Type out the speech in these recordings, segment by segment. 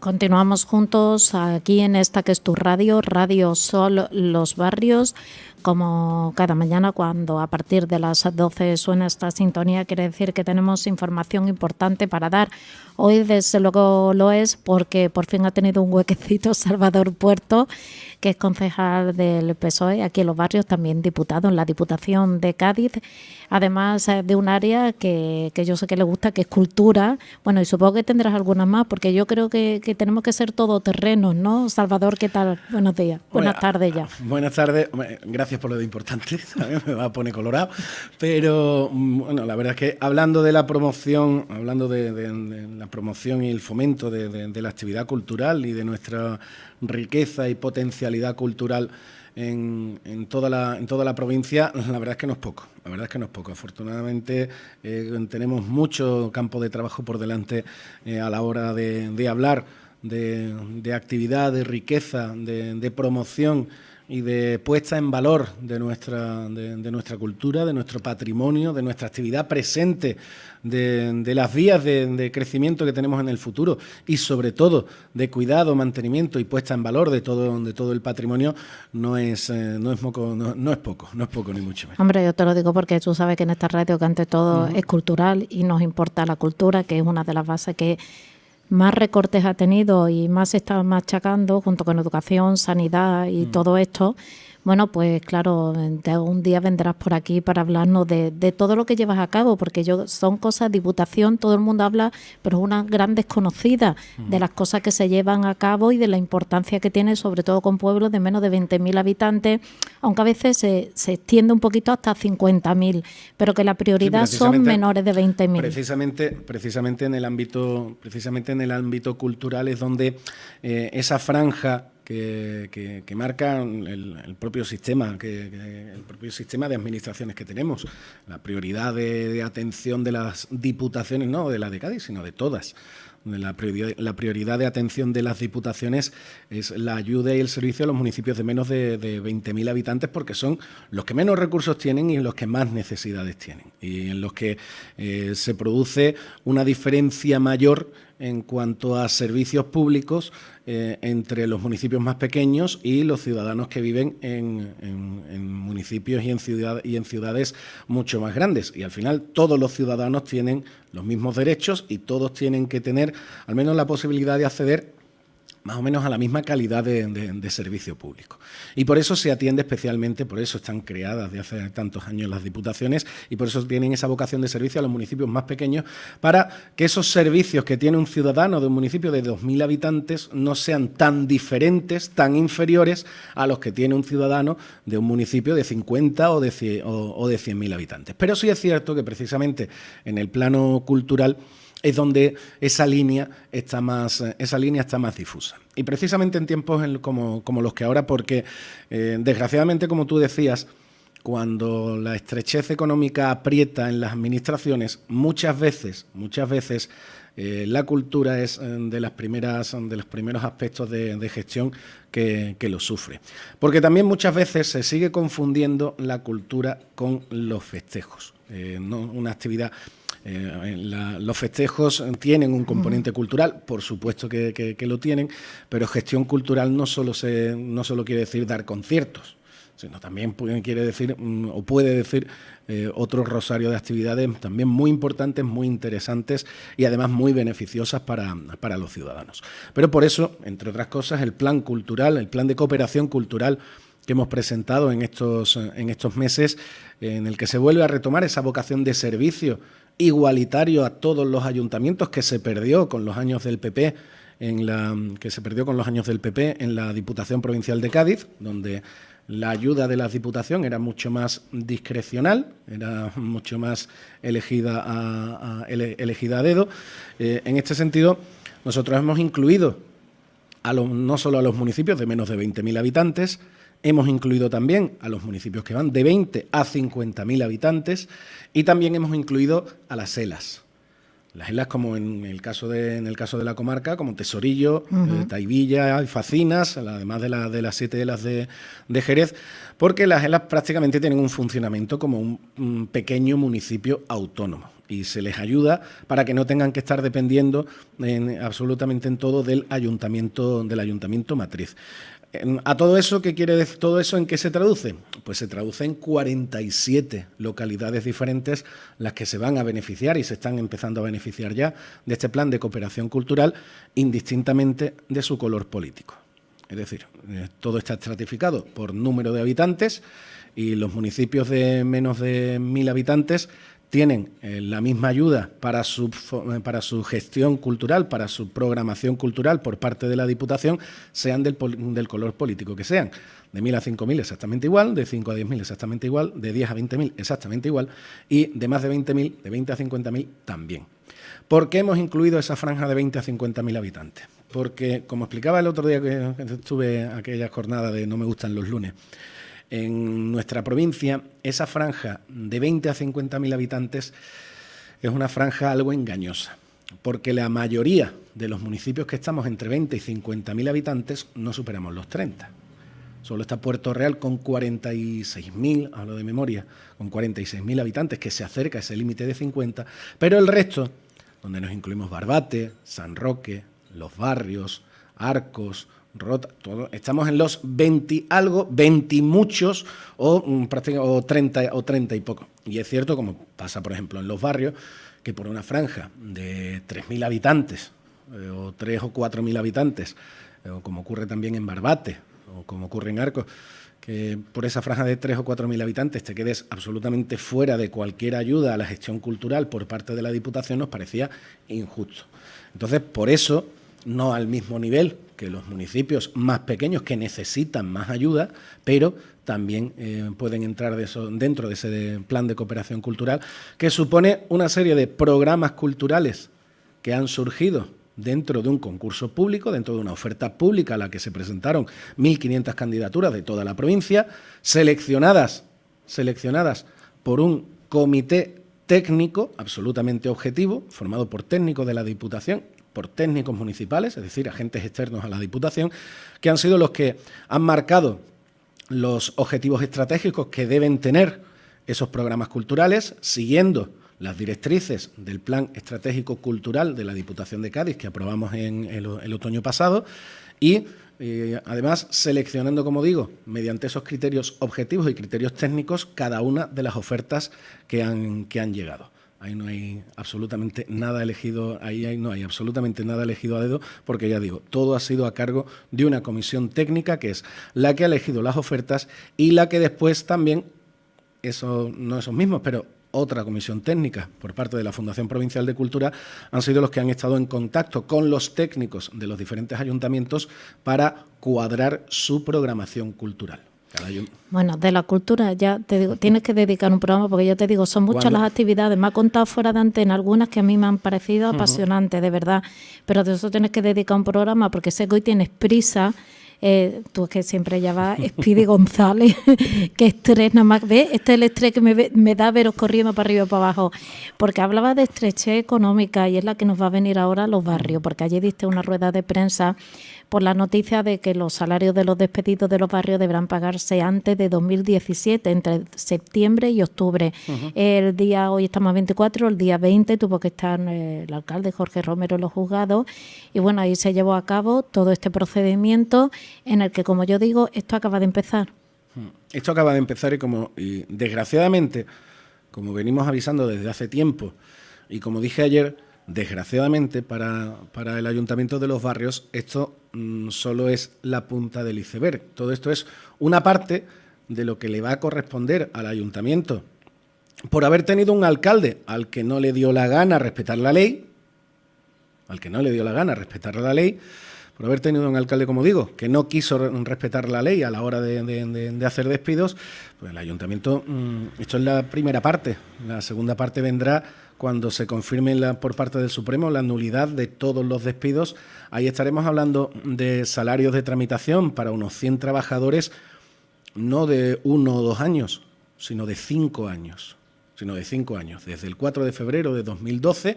Continuamos juntos aquí en esta que es tu radio, Radio Sol Los Barrios. Como cada mañana cuando a partir de las 12 suena esta sintonía, quiere decir que tenemos información importante para dar. Hoy desde luego lo es porque por fin ha tenido un huequecito Salvador Puerto, que es concejal del PSOE aquí en Los Barrios, también diputado en la Diputación de Cádiz, además de un área que yo sé que le gusta, que es cultura. Bueno, y supongo que tendrás algunas más, porque yo creo que tenemos que ser todoterrenos, ¿no? Salvador, ¿qué tal? Buenos días, buenas tardes ya. Buenas tardes, gracias por lo de importante, también me va a poner colorado, pero bueno, la verdad es que hablando de la promoción, de la promoción y el fomento de la actividad cultural y de nuestra riqueza y potencialidad cultural en toda la provincia, la verdad es que no es poco. Afortunadamente tenemos mucho campo de trabajo por delante a la hora de hablar de actividad, de riqueza, de promoción y de puesta en valor de nuestra cultura, de nuestro patrimonio, de nuestra actividad presente, de las vías de crecimiento que tenemos en el futuro y sobre todo de cuidado, mantenimiento y puesta en valor de todo el patrimonio, no es poco ni mucho menos. Hombre, yo te lo digo porque tú sabes que en esta radio que ante todo es cultural y nos importa la cultura, que es una de las bases que más recortes ha tenido y más se está machacando junto con educación, sanidad y todo esto. Bueno, pues claro, un día vendrás por aquí para hablarnos de todo lo que llevas a cabo, porque son cosas, Diputación, todo el mundo habla, pero es una gran desconocida de las cosas que se llevan a cabo y de la importancia que tiene, sobre todo con pueblos de menos de 20.000 habitantes, aunque a veces se extiende un poquito hasta 50.000, pero que la prioridad son menores de 20.000. Precisamente en el ámbito cultural es donde esa franja que marca el propio sistema, el propio sistema de administraciones que tenemos. La prioridad de atención de las diputaciones, no de la de Cádiz, sino de todas. La prioridad de atención de las diputaciones es la ayuda y el servicio a los municipios de menos de 20.000 habitantes, porque son los que menos recursos tienen y los que más necesidades tienen, y en los que se produce una diferencia mayor en cuanto a servicios públicos entre los municipios más pequeños y los ciudadanos que viven en municipios y en ciudades mucho más grandes. Y al final todos los ciudadanos tienen los mismos derechos y todos tienen que tener al menos la posibilidad de acceder más o menos a la misma calidad de servicio público. Y por eso se atiende especialmente, por eso están creadas de hace tantos años las diputaciones y por eso tienen esa vocación de servicio a los municipios más pequeños, para que esos servicios que tiene un ciudadano de un municipio de 2.000 habitantes no sean tan diferentes, tan inferiores a los que tiene un ciudadano de un municipio de 50 o de 100.000 habitantes. Pero sí es cierto que precisamente en el plano cultural es donde esa línea está más difusa. Y precisamente en tiempos como los que ahora, porque desgraciadamente, como tú decías, cuando la estrechez económica aprieta en las administraciones, muchas veces la cultura es de los primeros aspectos de gestión que lo sufre. Porque también muchas veces se sigue confundiendo la cultura con los festejos. Una actividad... los festejos tienen un componente cultural, por supuesto que lo tienen, pero gestión cultural no solo quiere decir dar conciertos, sino también puede decir otro rosario de actividades también muy importantes, muy interesantes y además muy beneficiosas para los ciudadanos. Pero por eso, entre otras cosas, el plan cultural, el plan de cooperación cultural que hemos presentado en estos meses, en el que se vuelve a retomar esa vocación de servicio igualitario a todos los ayuntamientos, que se perdió con los años del PP en la Diputación Provincial de Cádiz, donde la ayuda de la Diputación era mucho más discrecional, era mucho más elegida a dedo. En este sentido, nosotros hemos incluido no solo a los municipios de menos de 20.000 habitantes, hemos incluido también a los municipios que van de 20 a 50.000 habitantes y también hemos incluido a las ELAs. Las islas, como en el caso de la comarca, como Tesorillo, Taivilla y Facinas, además de las 7 islas de Jerez, porque las islas prácticamente tienen un funcionamiento como un pequeño municipio autónomo y se les ayuda para que no tengan que estar dependiendo absolutamente en todo del ayuntamiento matriz. ¿A todo eso qué quiere decir? ¿Todo eso en qué se traduce? Pues se traduce en 47 localidades diferentes las que se van a beneficiar y se están empezando a beneficiar ya de este plan de cooperación cultural, indistintamente de su color político. Es decir, todo está estratificado por número de habitantes y los municipios de menos de 1.000 habitantes tienen la misma ayuda para su gestión cultural, para su programación cultural por parte de la Diputación, sean del color político que sean. De 1.000 a 5.000 exactamente igual, de 5 a 10.000 exactamente igual, de 10 a 20.000 exactamente igual y de más de 20.000, de 20 a 50.000 también. ¿Por qué hemos incluido esa franja de 20 a 50.000 habitantes? Porque, como explicaba el otro día que estuve aquella jornada de No me gustan los lunes, en nuestra provincia, esa franja de 20 a 50.000 habitantes es una franja algo engañosa, porque la mayoría de los municipios que estamos entre 20 y 50.000 habitantes no superamos los 30. Solo está Puerto Real con 46.000, hablo de memoria, con 46.000 habitantes, que se acerca a ese límite de 50, pero el resto, donde nos incluimos Barbate, San Roque, Los Barrios, Arcos, Rota, todo, estamos en los 20 algo, 20 muchos o 30 y poco. Y es cierto, como pasa por ejemplo en Los Barrios, que por una franja de 3.000 habitantes o 3 o 4.000 habitantes, o como ocurre también en Barbate o como ocurre en Arcos, que por esa franja de 3 o 4.000 habitantes te quedes absolutamente fuera de cualquier ayuda a la gestión cultural por parte de la Diputación, nos parecía injusto. Entonces, por eso, no al mismo nivel que los municipios más pequeños que necesitan más ayuda, pero también pueden entrar dentro de ese plan de cooperación cultural, que supone una serie de programas culturales que han surgido dentro de un concurso público, dentro de una oferta pública a la que se presentaron 1.500 candidaturas de toda la provincia, seleccionadas por un comité técnico absolutamente objetivo, formado por técnicos de la Diputación, por técnicos municipales, es decir, agentes externos a la Diputación, que han sido los que han marcado los objetivos estratégicos que deben tener esos programas culturales, siguiendo las directrices del Plan Estratégico Cultural de la Diputación de Cádiz, que aprobamos en el otoño pasado, y además seleccionando, como digo, mediante esos criterios objetivos y criterios técnicos, cada una de las ofertas que han llegado. Ahí no hay absolutamente nada elegido, no hay absolutamente nada elegido a dedo, porque ya digo, todo ha sido a cargo de una comisión técnica que es la que ha elegido las ofertas y la que después también, no esos mismos, pero otra comisión técnica por parte de la Fundación Provincial de Cultura han sido los que han estado en contacto con los técnicos de los diferentes ayuntamientos para cuadrar su programación cultural. Bueno, de la cultura ya te digo, tienes que dedicar un programa porque ya te digo, son muchas las actividades. Me ha contado fuera de antena algunas que a mí me han parecido apasionantes, de verdad, pero de eso tienes que dedicar un programa porque sé que hoy tienes prisa. Tú es que siempre ya vas, Speedy González, que estrés nada más, ¿ves? Este es el estrés que me da veros corriendo para arriba y para abajo, porque hablaba de estrechez económica y es la que nos va a venir ahora a Los Barrios, porque ayer diste una rueda de prensa por la noticia de que los salarios de los despedidos de Los Barrios deberán pagarse antes de 2017, entre septiembre y octubre. El día, hoy estamos a 24, el día 20 tuvo que estar el alcalde Jorge Romero en los juzgados y bueno, ahí se llevó a cabo todo este procedimiento en el que, como yo digo, esto acaba de empezar. Esto acaba de empezar y desgraciadamente, como venimos avisando desde hace tiempo y como dije ayer, desgraciadamente para el Ayuntamiento de Los Barrios esto solo es la punta del iceberg. Todo esto es una parte de lo que le va a corresponder al Ayuntamiento por haber tenido un alcalde al que no le dio la gana respetar la ley, por haber tenido un alcalde, como digo, que no quiso respetar la ley a la hora de hacer despidos. Pues el Ayuntamiento, esto es la primera parte, la segunda parte vendrá cuando se confirme por parte del Supremo la nulidad de todos los despidos. Ahí estaremos hablando de salarios de tramitación para unos 100 trabajadores, no de 1 o 2 años, sino de 5 años. Desde el 4 de febrero de 2012,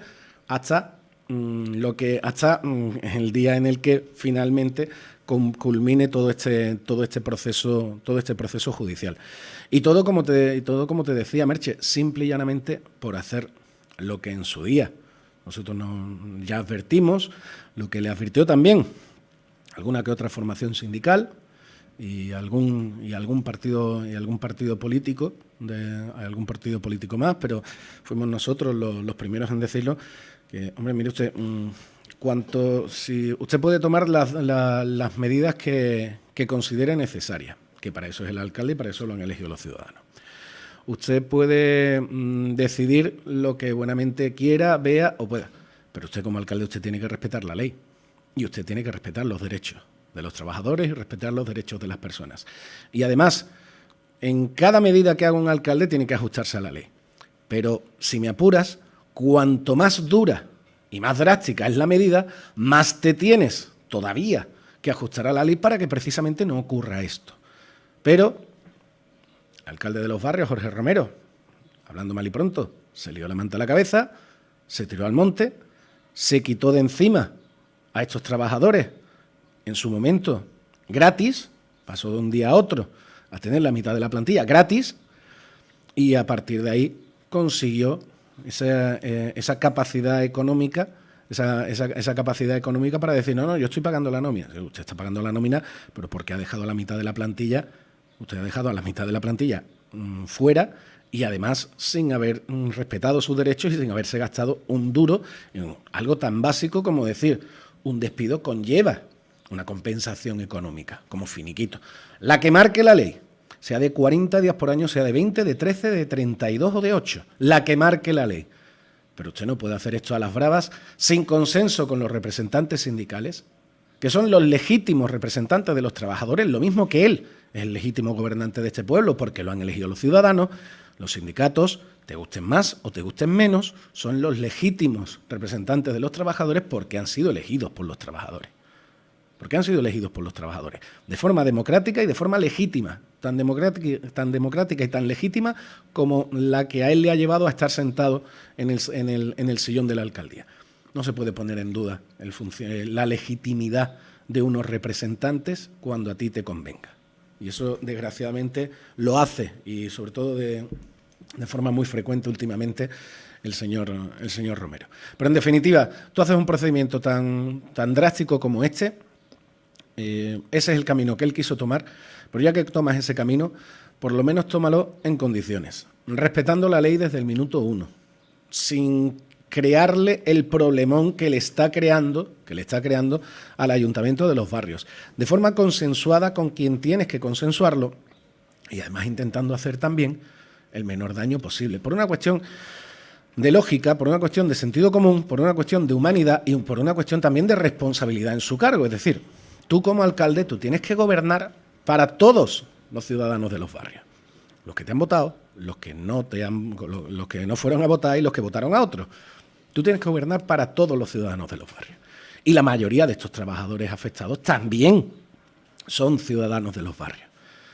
hasta el día en el que finalmente culmine todo este proceso judicial. Y todo como te decía, Merche, simple y llanamente por hacer lo que en su día nosotros ya advertimos, lo que le advirtió también alguna que otra formación sindical y algún partido político, algún partido político más, pero fuimos nosotros los primeros en decirlo, que, hombre, mire usted, si usted puede tomar las medidas que considere necesarias, que para eso es el alcalde y para eso lo han elegido los ciudadanos. Usted puede decidir lo que buenamente quiera, vea o pueda, pero usted como alcalde usted tiene que respetar la ley y usted tiene que respetar los derechos de los trabajadores y respetar los derechos de las personas. Y además, en cada medida que haga un alcalde tiene que ajustarse a la ley. Pero si me apuras, cuanto más dura y más drástica es la medida, más te tienes todavía que ajustar a la ley para que precisamente no ocurra esto. Pero el alcalde de Los Barrios, Jorge Romero, hablando mal y pronto, se lió la manta a la cabeza, se tiró al monte, se quitó de encima a estos trabajadores en su momento gratis, pasó de un día a otro a tener la mitad de la plantilla gratis y a partir de ahí consiguió esa capacidad económica, esa capacidad económica para decir, no, yo estoy pagando la nómina. Usted está pagando la nómina, pero porque ha dejado a la mitad de la plantilla, usted ha dejado a la mitad de la plantilla fuera y además sin haber respetado sus derechos y sin haberse gastado un duro en algo tan básico como decir, un despido conlleva una compensación económica, como finiquito. La que marque la ley, sea de 40 días por año, sea de 20, de 13, de 32 o de 8, la que marque la ley. Pero usted no puede hacer esto a las bravas sin consenso con los representantes sindicales, que son los legítimos representantes de los trabajadores, lo mismo que él es el legítimo gobernante de este pueblo, porque lo han elegido los ciudadanos. Los sindicatos, te gusten más o te gusten menos, son los legítimos representantes de los trabajadores porque han sido elegidos por los trabajadores. Porque han sido elegidos por los trabajadores, de forma democrática y de forma legítima, tan democrática y tan legítima como la que a él le ha llevado a estar sentado en el sillón de la alcaldía. No se puede poner en duda la legitimidad de unos representantes cuando a ti te convenga. Y eso, desgraciadamente, lo hace, y sobre todo de forma muy frecuente últimamente, el señor Romero. Pero, en definitiva, tú haces un procedimiento tan drástico como este. Ese es el camino que él quiso tomar, pero ya que tomas ese camino, por lo menos tómalo en condiciones, respetando la ley desde el minuto 1, sin crearle el problemón que le está creando al Ayuntamiento de Los Barrios, de forma consensuada con quien tienes que consensuarlo y además intentando hacer también el menor daño posible, por una cuestión de lógica, por una cuestión de sentido común, por una cuestión de humanidad y por una cuestión también de responsabilidad en su cargo, es decir, tú como alcalde, tú tienes que gobernar para todos los ciudadanos de Los Barrios. Los que te han votado, los que no fueron a votar y los que votaron a otros. Tú tienes que gobernar para todos los ciudadanos de Los Barrios. Y la mayoría de estos trabajadores afectados también son ciudadanos de Los Barrios.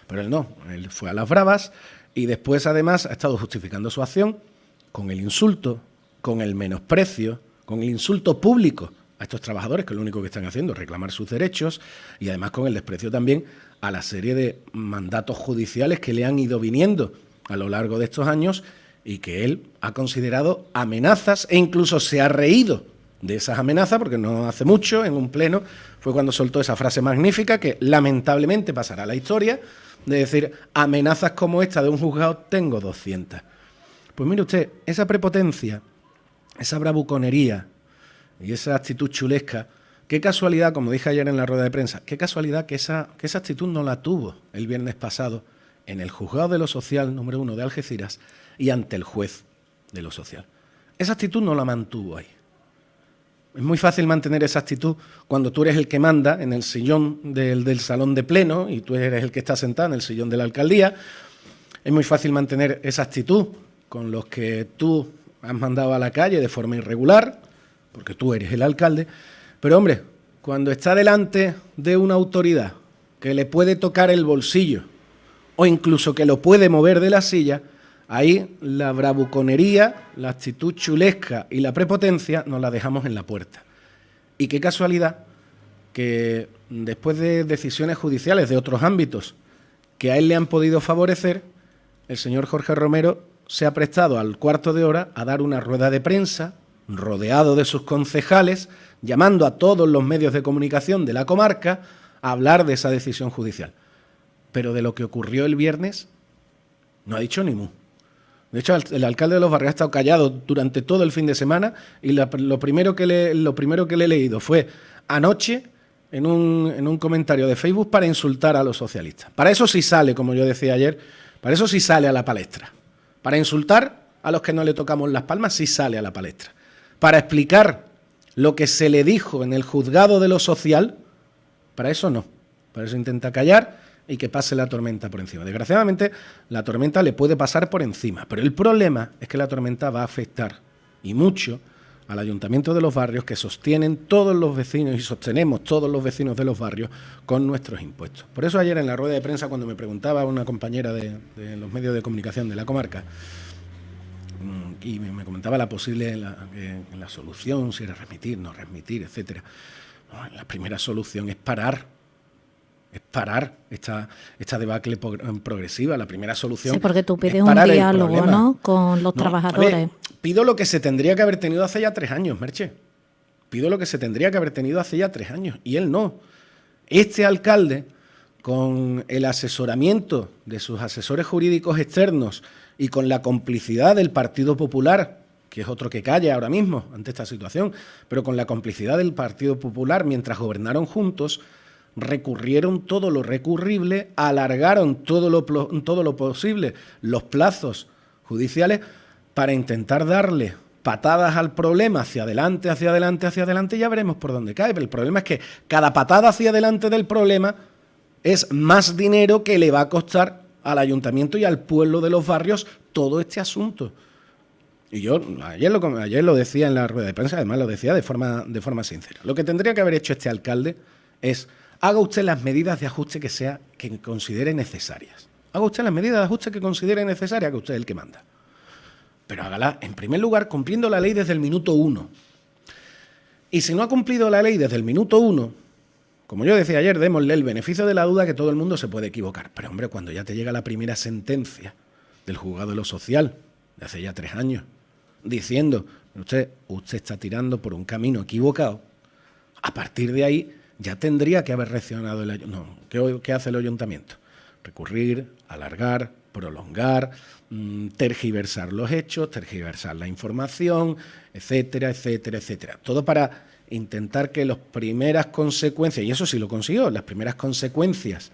Pero él no, él fue a las bravas y después además ha estado justificando su acción con el insulto, con el menosprecio, con el insulto público a estos trabajadores, que lo único que están haciendo es reclamar sus derechos, y además con el desprecio también a la serie de mandatos judiciales que le han ido viniendo a lo largo de estos años y que él ha considerado amenazas e incluso se ha reído de esas amenazas, porque no hace mucho, en un pleno, fue cuando soltó esa frase magnífica que lamentablemente pasará a la historia, de decir, amenazas como esta de un juzgado tengo 200. Pues mire usted, esa prepotencia, esa bravuconería y esa actitud chulesca, qué casualidad, como dije ayer en la rueda de prensa, qué casualidad que esa actitud no la tuvo el viernes pasado en el juzgado de lo social número 1 de Algeciras y ante el juez de lo social. Esa actitud no la mantuvo ahí. Es muy fácil mantener esa actitud cuando tú eres el que manda en el sillón del salón de pleno y tú eres el que está sentado en el sillón de la alcaldía. Es muy fácil mantener esa actitud con los que tú has mandado a la calle de forma irregular, porque tú eres el alcalde. Pero, hombre, cuando está delante de una autoridad que le puede tocar el bolsillo o incluso que lo puede mover de la silla, Ahí la bravuconería, la actitud chulesca y la prepotencia nos la dejamos en la puerta. Y qué casualidad que después de decisiones judiciales de otros ámbitos que a él le han podido favorecer, el señor Jorge Romero se ha prestado al cuarto de hora a dar una rueda de prensa, rodeado de sus concejales, llamando a todos los medios de comunicación de la comarca a hablar de esa decisión judicial. Pero de lo que ocurrió el viernes no ha dicho ni mu. De hecho, el alcalde de Los Barrios ha estado callado durante todo el fin de semana y lo primero que le he leído fue anoche en un comentario de Facebook para insultar a los socialistas. Para eso sí sale, como yo decía ayer, para eso sí sale a la palestra. Para insultar a los que no le tocamos las palmas sí sale a la palestra. Para explicar lo que se le dijo en el juzgado de lo social, para eso no. Para eso intenta callar y que pase la tormenta por encima. Desgraciadamente, la tormenta le puede pasar por encima, pero el problema es que la tormenta va a afectar, y mucho, al Ayuntamiento de Los Barrios, que sostienen todos los vecinos y sostenemos todos los vecinos de los barrios con nuestros impuestos. Por eso ayer en la rueda de prensa, cuando me preguntaba una compañera de los medios de comunicación de la comarca, y me comentaba la posible la solución, si era remitir, no remitir, etcétera. No, la primera solución es parar esta debacle progresiva. La primera solución. Sí, porque tú pides un diálogo, ¿no?, con los trabajadores. A ver, pido lo que se tendría que haber tenido hace ya 3 años, Merche. Pido lo que se tendría que haber tenido hace ya 3 años. Y él no. Este alcalde, con el asesoramiento de sus asesores jurídicos externos y con la complicidad del Partido Popular, que es otro que calla ahora mismo ante esta situación, pero con la complicidad del Partido Popular mientras gobernaron juntos, recurrieron todo lo recurrible, alargaron todo lo posible los plazos judiciales para intentar darle patadas al problema hacia adelante, y ya veremos por dónde cae. Pero el problema es que cada patada hacia adelante del problema es más dinero que le va a costar al ayuntamiento y al pueblo de Los Barrios todo este asunto. Y yo ayer lo decía en la rueda de prensa, además lo decía de forma sincera. Lo que tendría que haber hecho este alcalde es: haga usted las medidas de ajuste que considere necesarias. Haga usted las medidas de ajuste que considere necesarias, que usted es el que manda. Pero hágala, en primer lugar, cumpliendo la ley desde el minuto 1. Y si no ha cumplido la ley desde el minuto 1, como yo decía ayer, démosle el beneficio de la duda, que todo el mundo se puede equivocar. Pero, hombre, cuando ya te llega la primera sentencia del juzgado de lo social, de hace ya 3 años, diciendo: usted está tirando por un camino equivocado, a partir de ahí ya tendría que haber reaccionado el ayuntamiento. No, ¿qué hace el ayuntamiento? Recurrir, alargar, prolongar, tergiversar los hechos, tergiversar la información, etcétera, etcétera, etcétera. Todo para intentar que las primeras consecuencias, y eso sí lo consiguió, las primeras consecuencias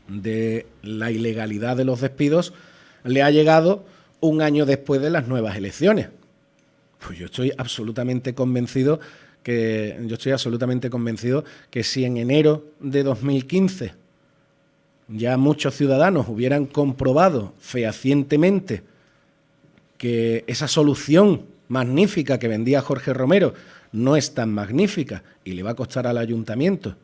de la ilegalidad de los despidos le ha llegado 1 año después de las nuevas elecciones. Pues yo estoy absolutamente convencido que si en enero de 2015 ya muchos ciudadanos hubieran comprobado fehacientemente que esa solución magnífica que vendía Jorge Romero no es tan magnífica y le va a costar al ayuntamiento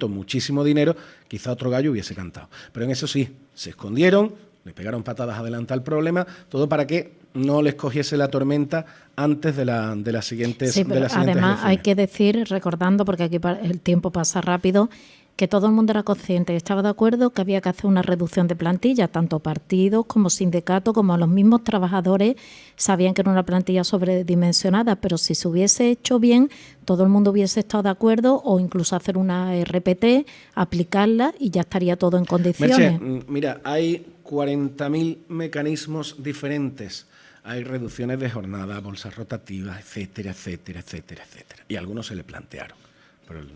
muchísimo dinero, quizá otro gallo hubiese cantado. Pero en eso sí, se escondieron, le pegaron patadas adelante al problema, todo para que no les cogiese la tormenta antes de las siguientes. Sí, pero además hay que decir, recordando, porque aquí el tiempo pasa rápido, que todo el mundo era consciente y estaba de acuerdo que había que hacer una reducción de plantilla, tanto partidos como sindicatos, como los mismos trabajadores sabían que era una plantilla sobredimensionada, pero si se hubiese hecho bien, todo el mundo hubiese estado de acuerdo, o incluso hacer una RPT, aplicarla y ya estaría todo en condiciones. Merche, mira, hay 40.000 mecanismos diferentes. Hay reducciones de jornada, bolsas rotativas, etcétera, etcétera, etcétera, etcétera. Y algunos se le plantearon, pero el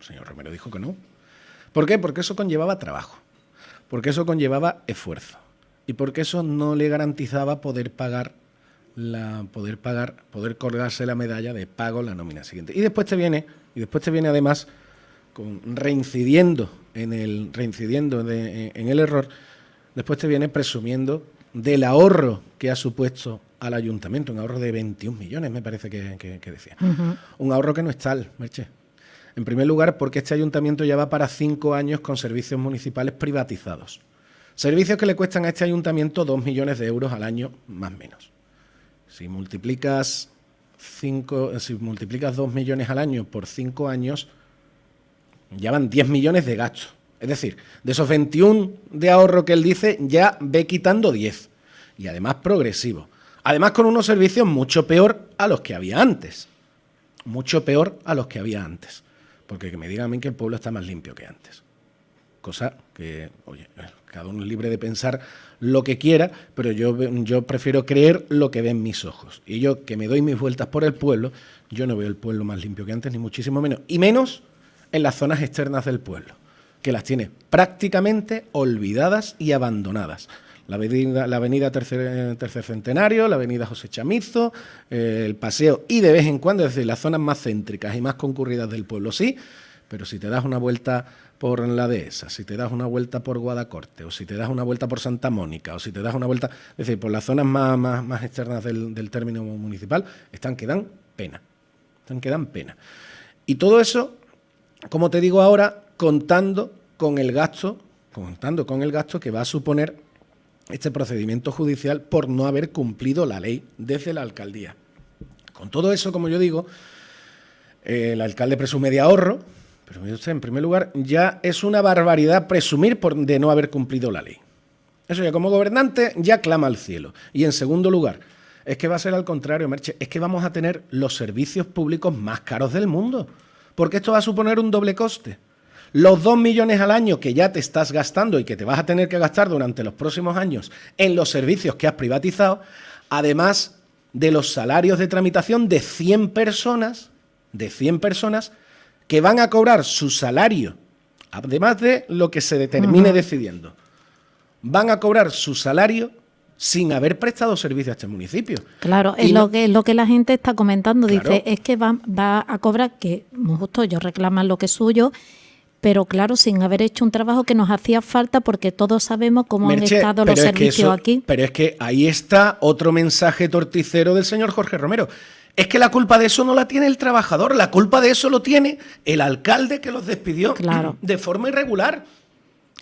señor Romero dijo que no. ¿Por qué? Porque eso conllevaba trabajo, porque eso conllevaba esfuerzo y porque eso no le garantizaba poder colgarse la medalla de pago la nómina siguiente. Y después te viene además reincidiendo en el error. Después te viene presumiendo del ahorro que ha supuesto al ayuntamiento, un ahorro de 21 millones, me parece que decía. Uh-huh. Un ahorro que no es tal, Merche. En primer lugar, porque este ayuntamiento ya va para 5 años con servicios municipales privatizados. Servicios que le cuestan a este ayuntamiento 2 millones de euros al año, más o menos. Si multiplicas 2 millones al año por 5 años, ya van 10 millones de gastos. Es decir, de esos 21 de ahorro que él dice, ya ve quitando 10. Y además progresivo. Además con unos servicios mucho peor a los que había antes. Mucho peor a los que había antes. Porque que me digan a mí que el pueblo está más limpio que antes. Cosa que, oye, cada uno es libre de pensar lo que quiera, pero yo prefiero creer lo que ven mis ojos. Y yo, que me doy mis vueltas por el pueblo, yo no veo el pueblo más limpio que antes, ni muchísimo menos. Y menos en las zonas externas del pueblo, que las tiene prácticamente olvidadas y abandonadas. La avenida Tercer Centenario, la avenida José Chamizo, el paseo y de vez en cuando, es decir, las zonas más céntricas y más concurridas del pueblo, sí, pero si te das una vuelta por la Dehesa, si te das una vuelta por Guadacorte, o si te das una vuelta por Santa Mónica, o si te das una vuelta, es decir, por las zonas más externas del término municipal, están que dan pena. Y todo eso, como te digo ahora, contando con el gasto que va a suponer este procedimiento judicial por no haber cumplido la ley desde la alcaldía. Con todo eso, como yo digo, el alcalde presume de ahorro, pero mire usted, en primer lugar, ya es una barbaridad presumir de no haber cumplido la ley. Eso ya como gobernante ya clama al cielo. Y en segundo lugar, es que va a ser al contrario, Merche, es que vamos a tener los servicios públicos más caros del mundo, porque esto va a suponer un doble coste. Los 2 millones al año que ya te estás gastando y que te vas a tener que gastar durante los próximos años en los servicios que has privatizado, además de los salarios de tramitación de 100 personas que van a cobrar su salario, además de lo que se determine decidiendo, van a cobrar su salario sin haber prestado servicio a este municipio. Claro, es lo que la gente está comentando. Claro. Dice, es que va a cobrar, que justo ellos reclaman lo que es suyo, pero claro, sin haber hecho un trabajo que nos hacía falta, porque todos sabemos cómo Merche, han estado los servicios aquí. Pero es que ahí está otro mensaje torticero del señor Jorge Romero. Es que la culpa de eso no la tiene el trabajador, la culpa de eso lo tiene el alcalde que los despidió de forma irregular.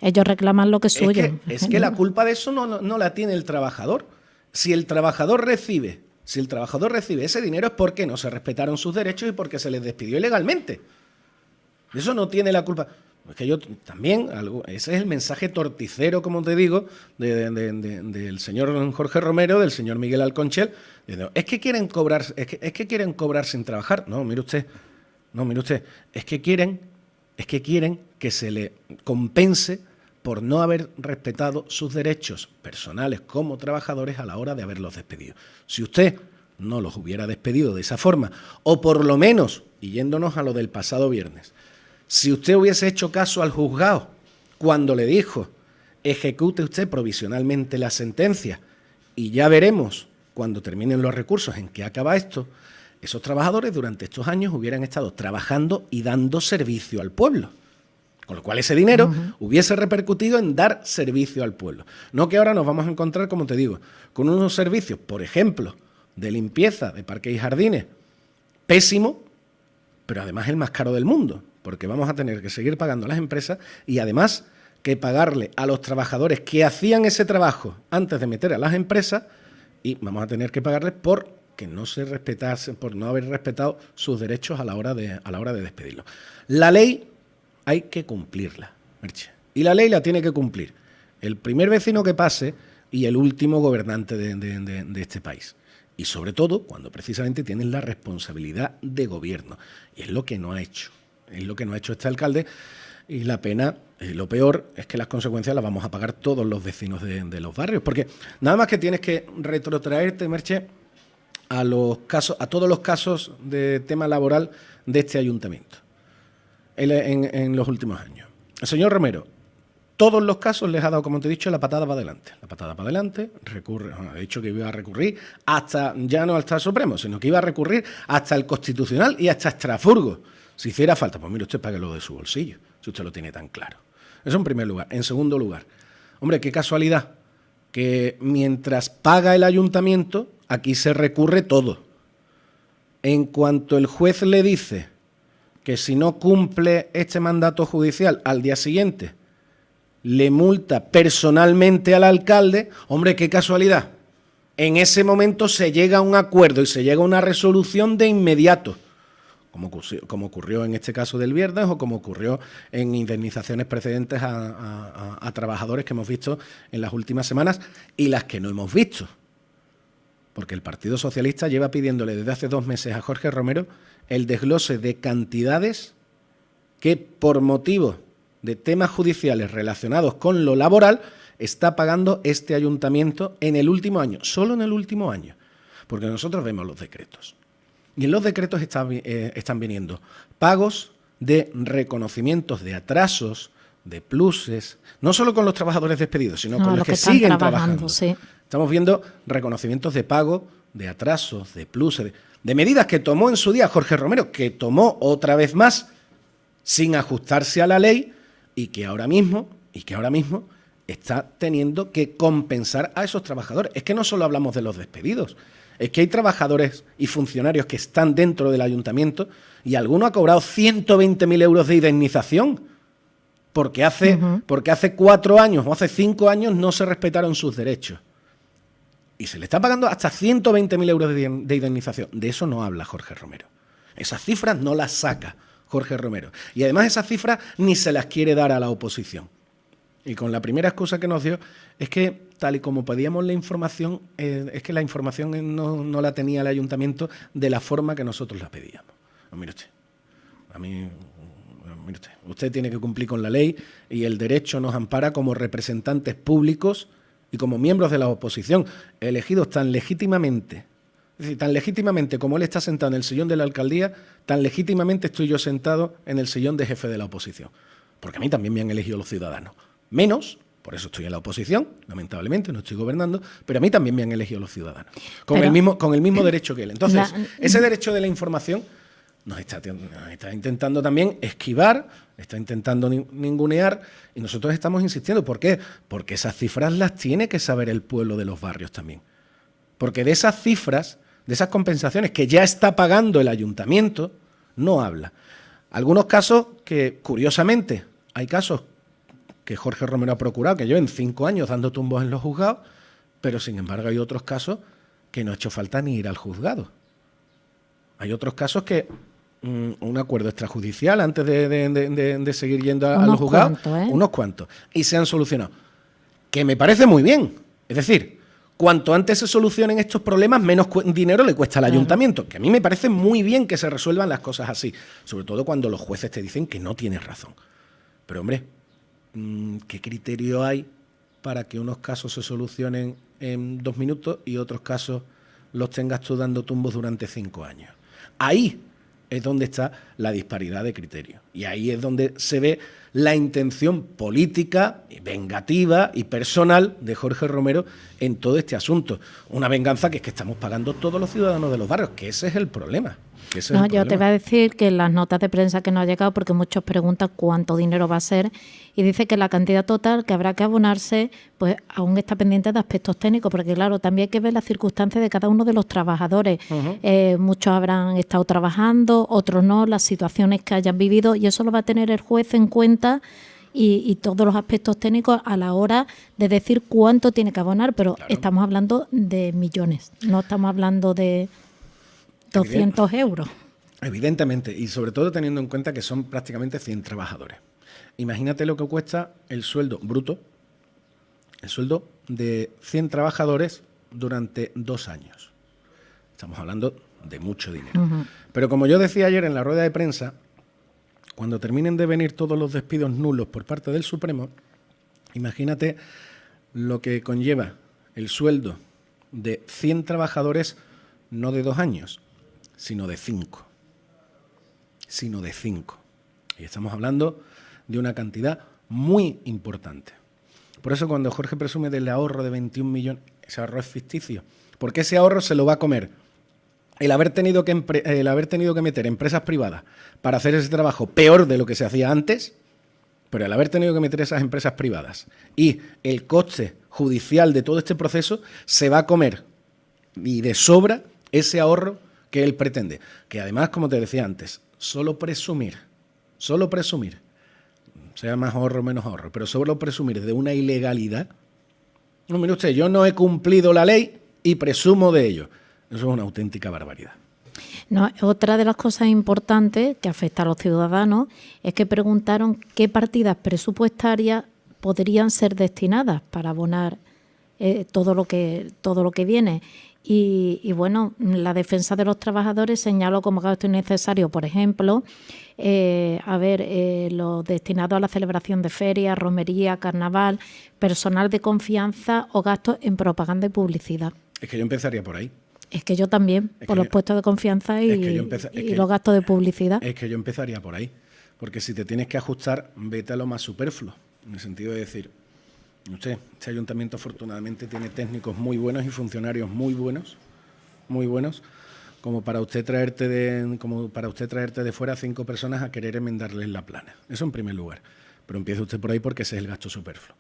Ellos reclaman lo que es suyo. Es que la culpa de eso no la tiene el trabajador. Si el trabajador recibe ese dinero es porque no se respetaron sus derechos y porque se les despidió ilegalmente. Eso no tiene la culpa. Es que yo también, ese es el mensaje torticero, como te digo, del señor Jorge Romero, del señor Miguel Alconchel. Es que quieren cobrar sin trabajar. No, mire usted, es que quieren que se le compense por no haber respetado sus derechos personales como trabajadores a la hora de haberlos despedido. Si usted no los hubiera despedido de esa forma, o por lo menos, y yéndonos a lo del pasado viernes, si usted hubiese hecho caso al juzgado cuando le dijo ejecute usted provisionalmente la sentencia y ya veremos cuando terminen los recursos en qué acaba esto, esos trabajadores durante estos años hubieran estado trabajando y dando servicio al pueblo. Con lo cual ese dinero hubiese repercutido en dar servicio al pueblo. No que ahora nos vamos a encontrar, como te digo, con unos servicios, por ejemplo, de limpieza de parques y jardines, pésimo, pero además el más caro del mundo. Porque vamos a tener que seguir pagando a las empresas y además que pagarle a los trabajadores que hacían ese trabajo antes de meter a las empresas, y vamos a tener que pagarles por no haber respetado sus derechos a la hora de despedirlos. La ley hay que cumplirla, Merche, y la ley la tiene que cumplir el primer vecino que pase y el último gobernante de este país. Y sobre todo cuando precisamente tienen la responsabilidad de gobierno. Y es lo que no ha hecho. Es lo que no ha hecho este alcalde, y la pena, lo peor, es que las consecuencias las vamos a pagar todos los vecinos de los barrios, porque nada más que tienes que retrotraerte, Merche, a todos los casos de tema laboral de este ayuntamiento en los últimos años. El señor Romero, todos los casos les ha dado, como te he dicho, la patada para adelante. La patada para adelante, ha dicho que iba a recurrir ya no hasta el Supremo, sino que iba a recurrir hasta el Constitucional y hasta Estrasburgo. Si hiciera falta, pues mire usted, páguelo de su bolsillo, si usted lo tiene tan claro. Eso en primer lugar. En segundo lugar, hombre, qué casualidad que mientras paga el ayuntamiento, aquí se recurre todo. En cuanto el juez le dice que si no cumple este mandato judicial al día siguiente, le multa personalmente al alcalde, hombre, qué casualidad. En ese momento se llega a un acuerdo y se llega a una resolución de inmediato, como ocurrió en este caso del viernes o como ocurrió en indemnizaciones precedentes a trabajadores que hemos visto en las últimas semanas y las que no hemos visto. Porque el Partido Socialista lleva pidiéndole desde hace 2 meses a Jorge Romero el desglose de cantidades que por motivo de temas judiciales relacionados con lo laboral está pagando este ayuntamiento en el último año, solo en el último año. Porque nosotros vemos los decretos. Y en los decretos están viniendo pagos de reconocimientos de atrasos, de pluses, no solo con los trabajadores despedidos, sino con los que siguen trabajando. Sí. Estamos viendo reconocimientos de pago, de atrasos, de pluses, de medidas que tomó en su día Jorge Romero, que tomó otra vez más sin ajustarse a la ley y que ahora mismo está teniendo que compensar a esos trabajadores. Es que no solo hablamos de los despedidos, es que hay trabajadores y funcionarios que están dentro del ayuntamiento y alguno ha cobrado 120.000 euros de indemnización porque hace 4 años o hace 5 años no se respetaron sus derechos. Y se le está pagando hasta 120.000 euros de indemnización. De eso no habla Jorge Romero. Esas cifras no las saca Jorge Romero. Y además esas cifras ni se las quiere dar a la oposición. Y con la primera excusa que nos dio es que, tal y como pedíamos la información, es que la información no la tenía el ayuntamiento de la forma que nosotros la pedíamos. Mire usted, usted tiene que cumplir con la ley y el derecho nos ampara como representantes públicos y como miembros de la oposición, elegidos tan legítimamente, es decir, tan legítimamente como él está sentado en el sillón de la alcaldía, tan legítimamente estoy yo sentado en el sillón de jefe de la oposición. Porque a mí también me han elegido los ciudadanos. Menos, por eso estoy en la oposición, lamentablemente, no estoy gobernando, pero a mí también me han elegido los ciudadanos, con el mismo derecho que él. Entonces, ese derecho de la información nos está intentando también esquivar, está intentando ningunear, y nosotros estamos insistiendo. ¿Por qué? Porque esas cifras las tiene que saber el pueblo de los barrios también. Porque de esas cifras, de esas compensaciones que ya está pagando el ayuntamiento, no habla. Algunos casos que, curiosamente, hay casos que Jorge Romero ha procurado, que lleven 5 años dando tumbos en los juzgados, pero sin embargo hay otros casos que no ha hecho falta ni ir al juzgado. Hay otros casos que un acuerdo extrajudicial antes de seguir yendo a los juzgados, unos cuantos, y se han solucionado. Que me parece muy bien. Es decir, cuanto antes se solucionen estos problemas, menos dinero le cuesta al ayuntamiento. Que a mí me parece muy bien que se resuelvan las cosas así, sobre todo cuando los jueces te dicen que no tienes razón. Pero hombre, ¿qué criterio hay para que unos casos se solucionen en 2 minutos y otros casos los tengas tú dando tumbos durante 5 años? Ahí es donde está la disparidad de criterio. Y ahí es donde se ve la intención política, vengativa y personal de Jorge Romero en todo este asunto. Una venganza que es que estamos pagando todos los ciudadanos de los barrios, que ese es el problema. No, yo te voy a decir que en las notas de prensa que nos ha llegado, porque muchos preguntan cuánto dinero va a ser, y dice que la cantidad total que habrá que abonarse, pues aún está pendiente de aspectos técnicos, porque claro, también hay que ver las circunstancias de cada uno de los trabajadores. Muchos habrán estado trabajando, otros no, las situaciones que hayan vivido, y eso lo va a tener el juez en cuenta y todos los aspectos técnicos a la hora de decir cuánto tiene que abonar, pero estamos hablando de millones, no estamos hablando de 200 euros. Evidentemente, y sobre todo teniendo en cuenta que son prácticamente 100 trabajadores. Imagínate lo que cuesta el sueldo bruto, el sueldo de 100 trabajadores durante 2 años. Estamos hablando de mucho dinero. Pero como yo decía ayer en la rueda de prensa, cuando terminen de venir todos los despidos nulos por parte del Supremo, imagínate lo que conlleva el sueldo de 100 trabajadores, no de 2 años, sino de 5. Y estamos hablando de una cantidad muy importante. Por eso cuando Jorge presume del ahorro de 21 millones, ese ahorro es ficticio, porque ese ahorro se lo va a comer el haber tenido que meter empresas privadas para hacer ese trabajo peor de lo que se hacía antes, pero el haber tenido que meter esas empresas privadas y el coste judicial de todo este proceso se va a comer y de sobra ese ahorro que él pretende. Que además, como te decía antes, solo presumir sea más ahorro o menos ahorro, pero solo presumir de una ilegalidad, no, mire usted, yo no he cumplido la ley y presumo de ello. Eso es una auténtica barbaridad. No, otra de las cosas importantes que afecta a los ciudadanos es que preguntaron qué partidas presupuestarias podrían ser destinadas para abonar todo lo que viene. Y bueno, la defensa de los trabajadores señaló como gasto innecesario, por ejemplo, lo destinado a la celebración de ferias, romería, carnaval, personal de confianza o gastos en propaganda y publicidad. Es que yo empezaría por ahí. Es que yo también, por los puestos de confianza y los gastos de publicidad. Es que yo empezaría por ahí, porque si te tienes que ajustar, vete a lo más superfluo, en el sentido de decir, usted, este ayuntamiento afortunadamente tiene técnicos muy buenos y funcionarios muy buenos, como para usted traerte de fuera 5 personas a querer enmendarles la plana. Eso en primer lugar. Pero empiece usted por ahí porque ese es el gasto superfluo.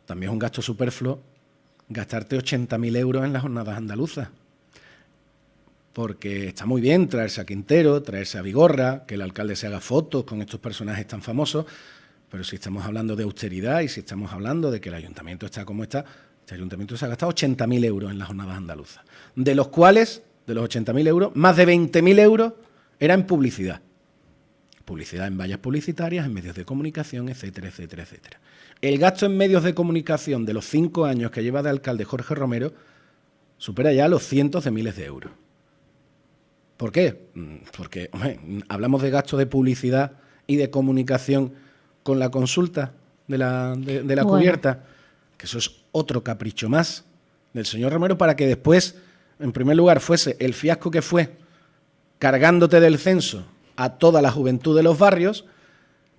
También es un gasto superfluo gastarte 80.000 euros en las jornadas andaluzas. Porque está muy bien traerse a Quintero, traerse a Vigorra, que el alcalde se haga fotos con estos personajes tan famosos, pero si estamos hablando de austeridad y si estamos hablando de que el ayuntamiento está como está, este ayuntamiento se ha gastado 80.000 euros en las jornadas andaluzas, de los cuales, de los 80.000 euros, más de 20.000 euros era en publicidad. Publicidad en vallas publicitarias, en medios de comunicación, etcétera, etcétera, etcétera. El gasto en medios de comunicación de los 5 años que lleva de alcalde Jorge Romero supera ya los cientos de miles de euros. ¿Por qué? Porque, hombre, hablamos de gastos de publicidad y de comunicación con la consulta de la cubierta, que eso es otro capricho más del señor Romero para que después, en primer lugar, fuese el fiasco que fue cargándote del censo a toda la juventud de los barrios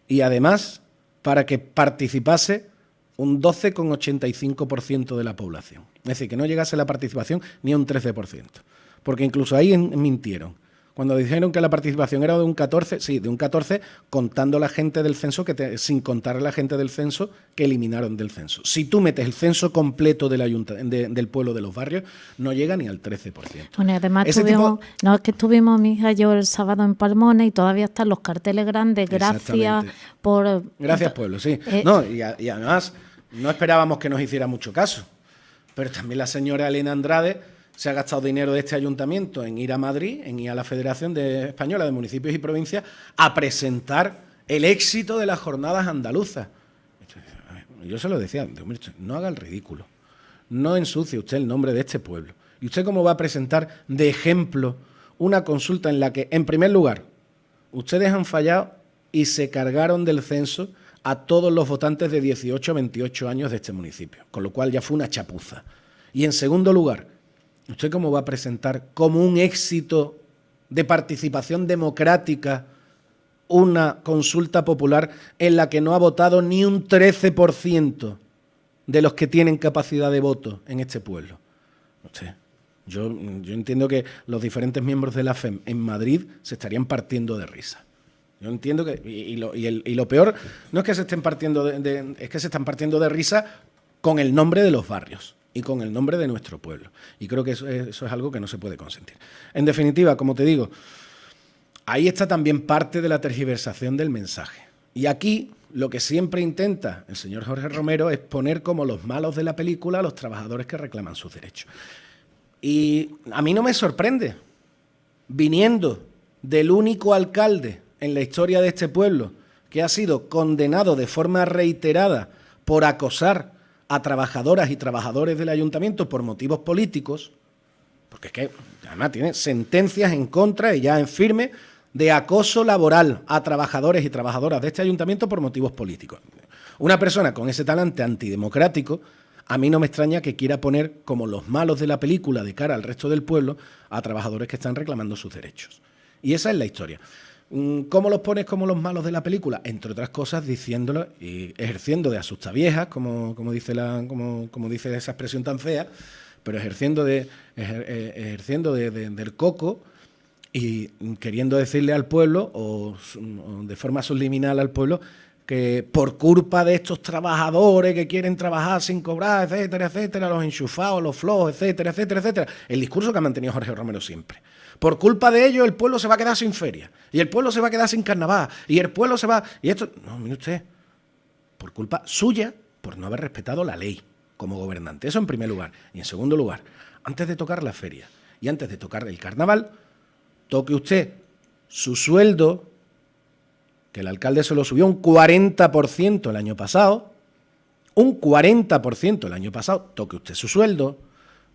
y además para que participase un 12,85% de la población. Es decir, que no llegase la participación ni a un 13%. Porque incluso ahí mintieron. Cuando dijeron que la participación era de un 14, sí, de un 14, contando la gente del censo, sin contar a la gente del censo que eliminaron del censo. Si tú metes el censo completo del pueblo de los barrios, no llega ni al 13%. Bueno, además estuvimos mi hija y yo el sábado en Palmona y todavía están los carteles grandes, gracias por... Gracias, pueblo, sí. Y además, no esperábamos que nos hiciera mucho caso. Pero también la señora Elena Andrade se ha gastado dinero de este ayuntamiento en ir a Madrid, en ir a la Federación Española de Municipios y Provincias a presentar el éxito de las jornadas andaluzas. Yo se lo decía, no haga el ridículo, no ensucie usted el nombre de este pueblo. ¿Y usted cómo va a presentar de ejemplo una consulta en la que, en primer lugar, ustedes han fallado y se cargaron del censo a todos los votantes de 18 a 28 años de este municipio, con lo cual ya fue una chapuza? Y en segundo lugar, ¿usted cómo va a presentar como un éxito de participación democrática una consulta popular en la que no ha votado ni un 13% de los que tienen capacidad de voto en este pueblo? Yo entiendo que los diferentes miembros de la FEM en Madrid se estarían partiendo de risa. Yo entiendo que... Y lo peor no es que se estén partiendo es que se están partiendo de risa con el nombre de los barrios y con el nombre de nuestro pueblo. Y creo que eso es algo que no se puede consentir. En definitiva, como te digo, ahí está también parte de la tergiversación del mensaje. Y aquí lo que siempre intenta el señor Jorge Romero es poner como los malos de la película a los trabajadores que reclaman sus derechos. Y a mí no me sorprende, viniendo del único alcalde en la historia de este pueblo que ha sido condenado de forma reiterada por acosar a trabajadoras y trabajadores del ayuntamiento por motivos políticos, porque es que además tiene sentencias en contra y ya en firme de acoso laboral a trabajadores y trabajadoras de este ayuntamiento por motivos políticos. Una persona con ese talante antidemocrático, a mí no me extraña que quiera poner como los malos de la película de cara al resto del pueblo a trabajadores que están reclamando sus derechos. Y esa es la historia. ¿Cómo los pones como los malos de la película? Entre otras cosas, diciéndolo y ejerciendo de asustaviejas, como dice esa expresión tan fea, pero ejerciendo del coco y queriendo decirle al pueblo, o de forma subliminal al pueblo, que por culpa de estos trabajadores que quieren trabajar sin cobrar, etcétera, etcétera, los enchufados, los flojos, etcétera, etcétera, etcétera. El discurso que ha mantenido Jorge Romero siempre. Por culpa de ellos el pueblo se va a quedar sin feria, y el pueblo se va a quedar sin carnaval, y el pueblo se va... Y esto... No, mire usted, por culpa suya, por no haber respetado la ley como gobernante. Eso en primer lugar. Y en segundo lugar, antes de tocar la feria y antes de tocar el carnaval, toque usted su sueldo, que el alcalde se lo subió un 40% el año pasado, un 40% el año pasado, toque usted su sueldo,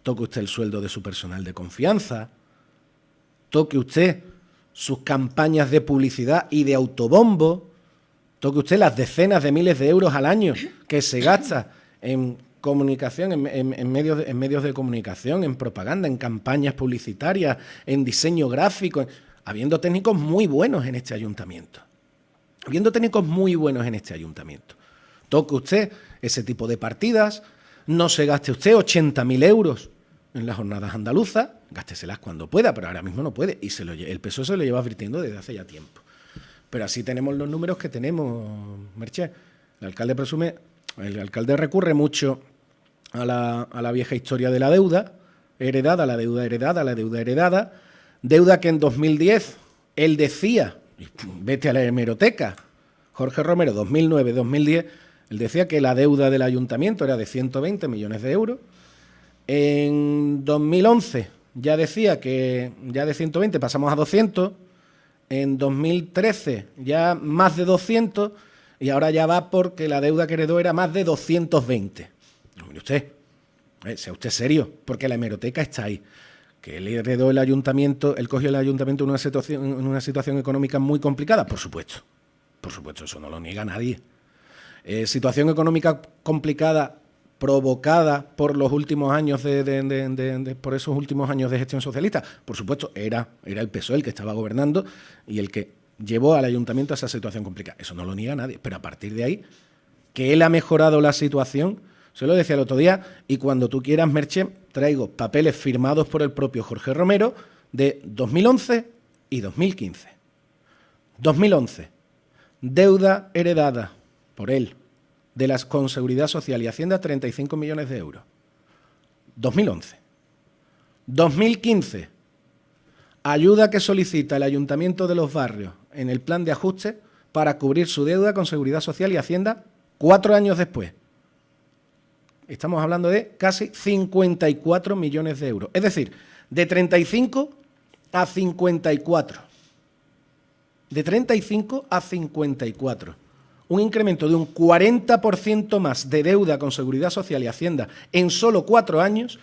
toque usted el sueldo de su personal de confianza, toque usted sus campañas de publicidad y de autobombo, toque usted las decenas de miles de euros al año que se gasta en comunicación, en medios de comunicación, en propaganda, en campañas publicitarias, en diseño gráfico, habiendo técnicos muy buenos en este ayuntamiento. Toque usted ese tipo de partidas, no se gaste usted 80.000 euros en las jornadas andaluzas, gásteselas cuando pueda, pero ahora mismo no puede, y el PSOE se lo lleva advirtiendo desde hace ya tiempo. Pero así tenemos los números que tenemos, Merche. El alcalde recurre mucho a la vieja historia de la deuda heredada, deuda que en 2010 él decía, vete a la hemeroteca, Jorge Romero, 2009-2010, él decía que la deuda del ayuntamiento era de 120 millones de euros. En 2011 ya decía que ya de 120 pasamos a 200, en 2013 ya más de 200 y ahora ya va porque la deuda que heredó era más de 220. No, mire usted, sea usted serio, porque la hemeroteca está ahí. Que él heredó el ayuntamiento, él cogió el ayuntamiento en una situación económica muy complicada, por supuesto, eso no lo niega nadie. Situación económica complicada provocada por los últimos años por esos últimos años de gestión socialista, por supuesto, era el PSOE el que estaba gobernando y el que llevó al ayuntamiento a esa situación complicada. Eso no lo niega nadie, pero a partir de ahí, que él ha mejorado la situación, se lo decía el otro día, y cuando tú quieras, Merche, traigo papeles firmados por el propio Jorge Romero de 2011 y 2015. 2011, deuda heredada por él con Seguridad Social y Hacienda, 35 millones de euros. 2011. 2015, ayuda que solicita el Ayuntamiento de Los Barrios en el plan de ajuste para cubrir su deuda con Seguridad Social y Hacienda 4 años después. Estamos hablando de casi 54 millones de euros. Es decir, de 35 a 54. De 35 a 54. Un incremento de un 40% más de deuda con Seguridad Social y Hacienda en solo 4 años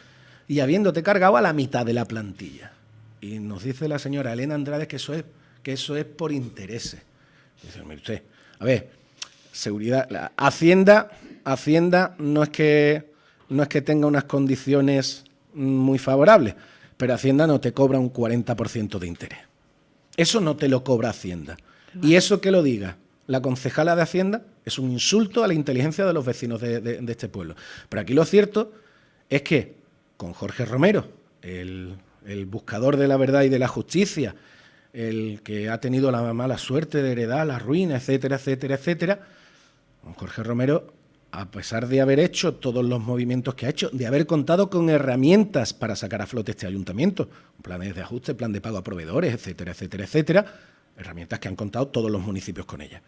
y habiéndote cargado a la mitad de la plantilla. Y nos dice la señora Elena Andrade que eso es por intereses. Dice, mire usted, a ver, seguridad, Hacienda no es que tenga unas condiciones muy favorables, pero Hacienda no te cobra un 40% de interés. Eso no te lo cobra Hacienda. Y eso que lo diga la concejala de Hacienda es un insulto a la inteligencia de los vecinos de este pueblo. Pero aquí lo cierto es que con Jorge Romero, el buscador de la verdad y de la justicia, el que ha tenido la mala suerte de heredar la ruina, etcétera, etcétera, etcétera, con Jorge Romero, a pesar de haber hecho todos los movimientos que ha hecho, de haber contado con herramientas para sacar a flote este ayuntamiento, planes de ajuste, plan de pago a proveedores, etcétera, etcétera, etcétera, herramientas que han contado todos los municipios con ellas.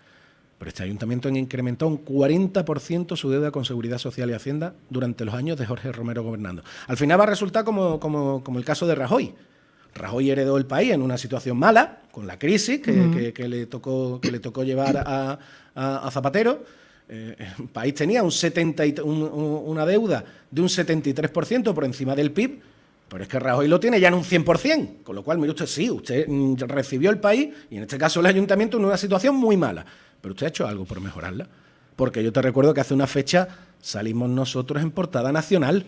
Pero este ayuntamiento ha incrementado un 40% su deuda con Seguridad Social y Hacienda durante los años de Jorge Romero gobernando. Al final va a resultar como el caso de Rajoy. Rajoy heredó el país en una situación mala, con la crisis que le tocó llevar a Zapatero. El país tenía una deuda de un 73% por encima del PIB, pero es que Rajoy lo tiene ya en un 100%, con lo cual, mire usted, sí, usted recibió el país, y en este caso el ayuntamiento, en una situación muy mala, pero usted ha hecho algo por mejorarla, porque yo te recuerdo que hace una fecha salimos nosotros en portada nacional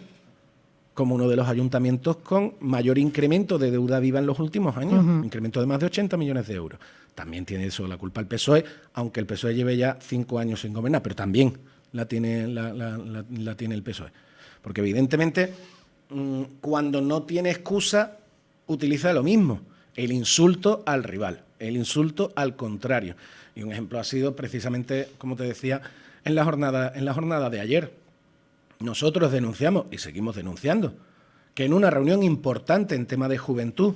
como uno de los ayuntamientos con mayor incremento de deuda viva en los últimos años, incremento de más de 80 millones de euros. También tiene eso la culpa el PSOE, aunque el PSOE lleve ya 5 años sin gobernar, pero también la tiene el PSOE. Porque evidentemente, cuando no tiene excusa, utiliza lo mismo, el insulto al rival, el insulto al contrario. Y un ejemplo ha sido precisamente, como te decía, en la jornada de ayer. Nosotros denunciamos, y seguimos denunciando, que en una reunión importante en tema de juventud,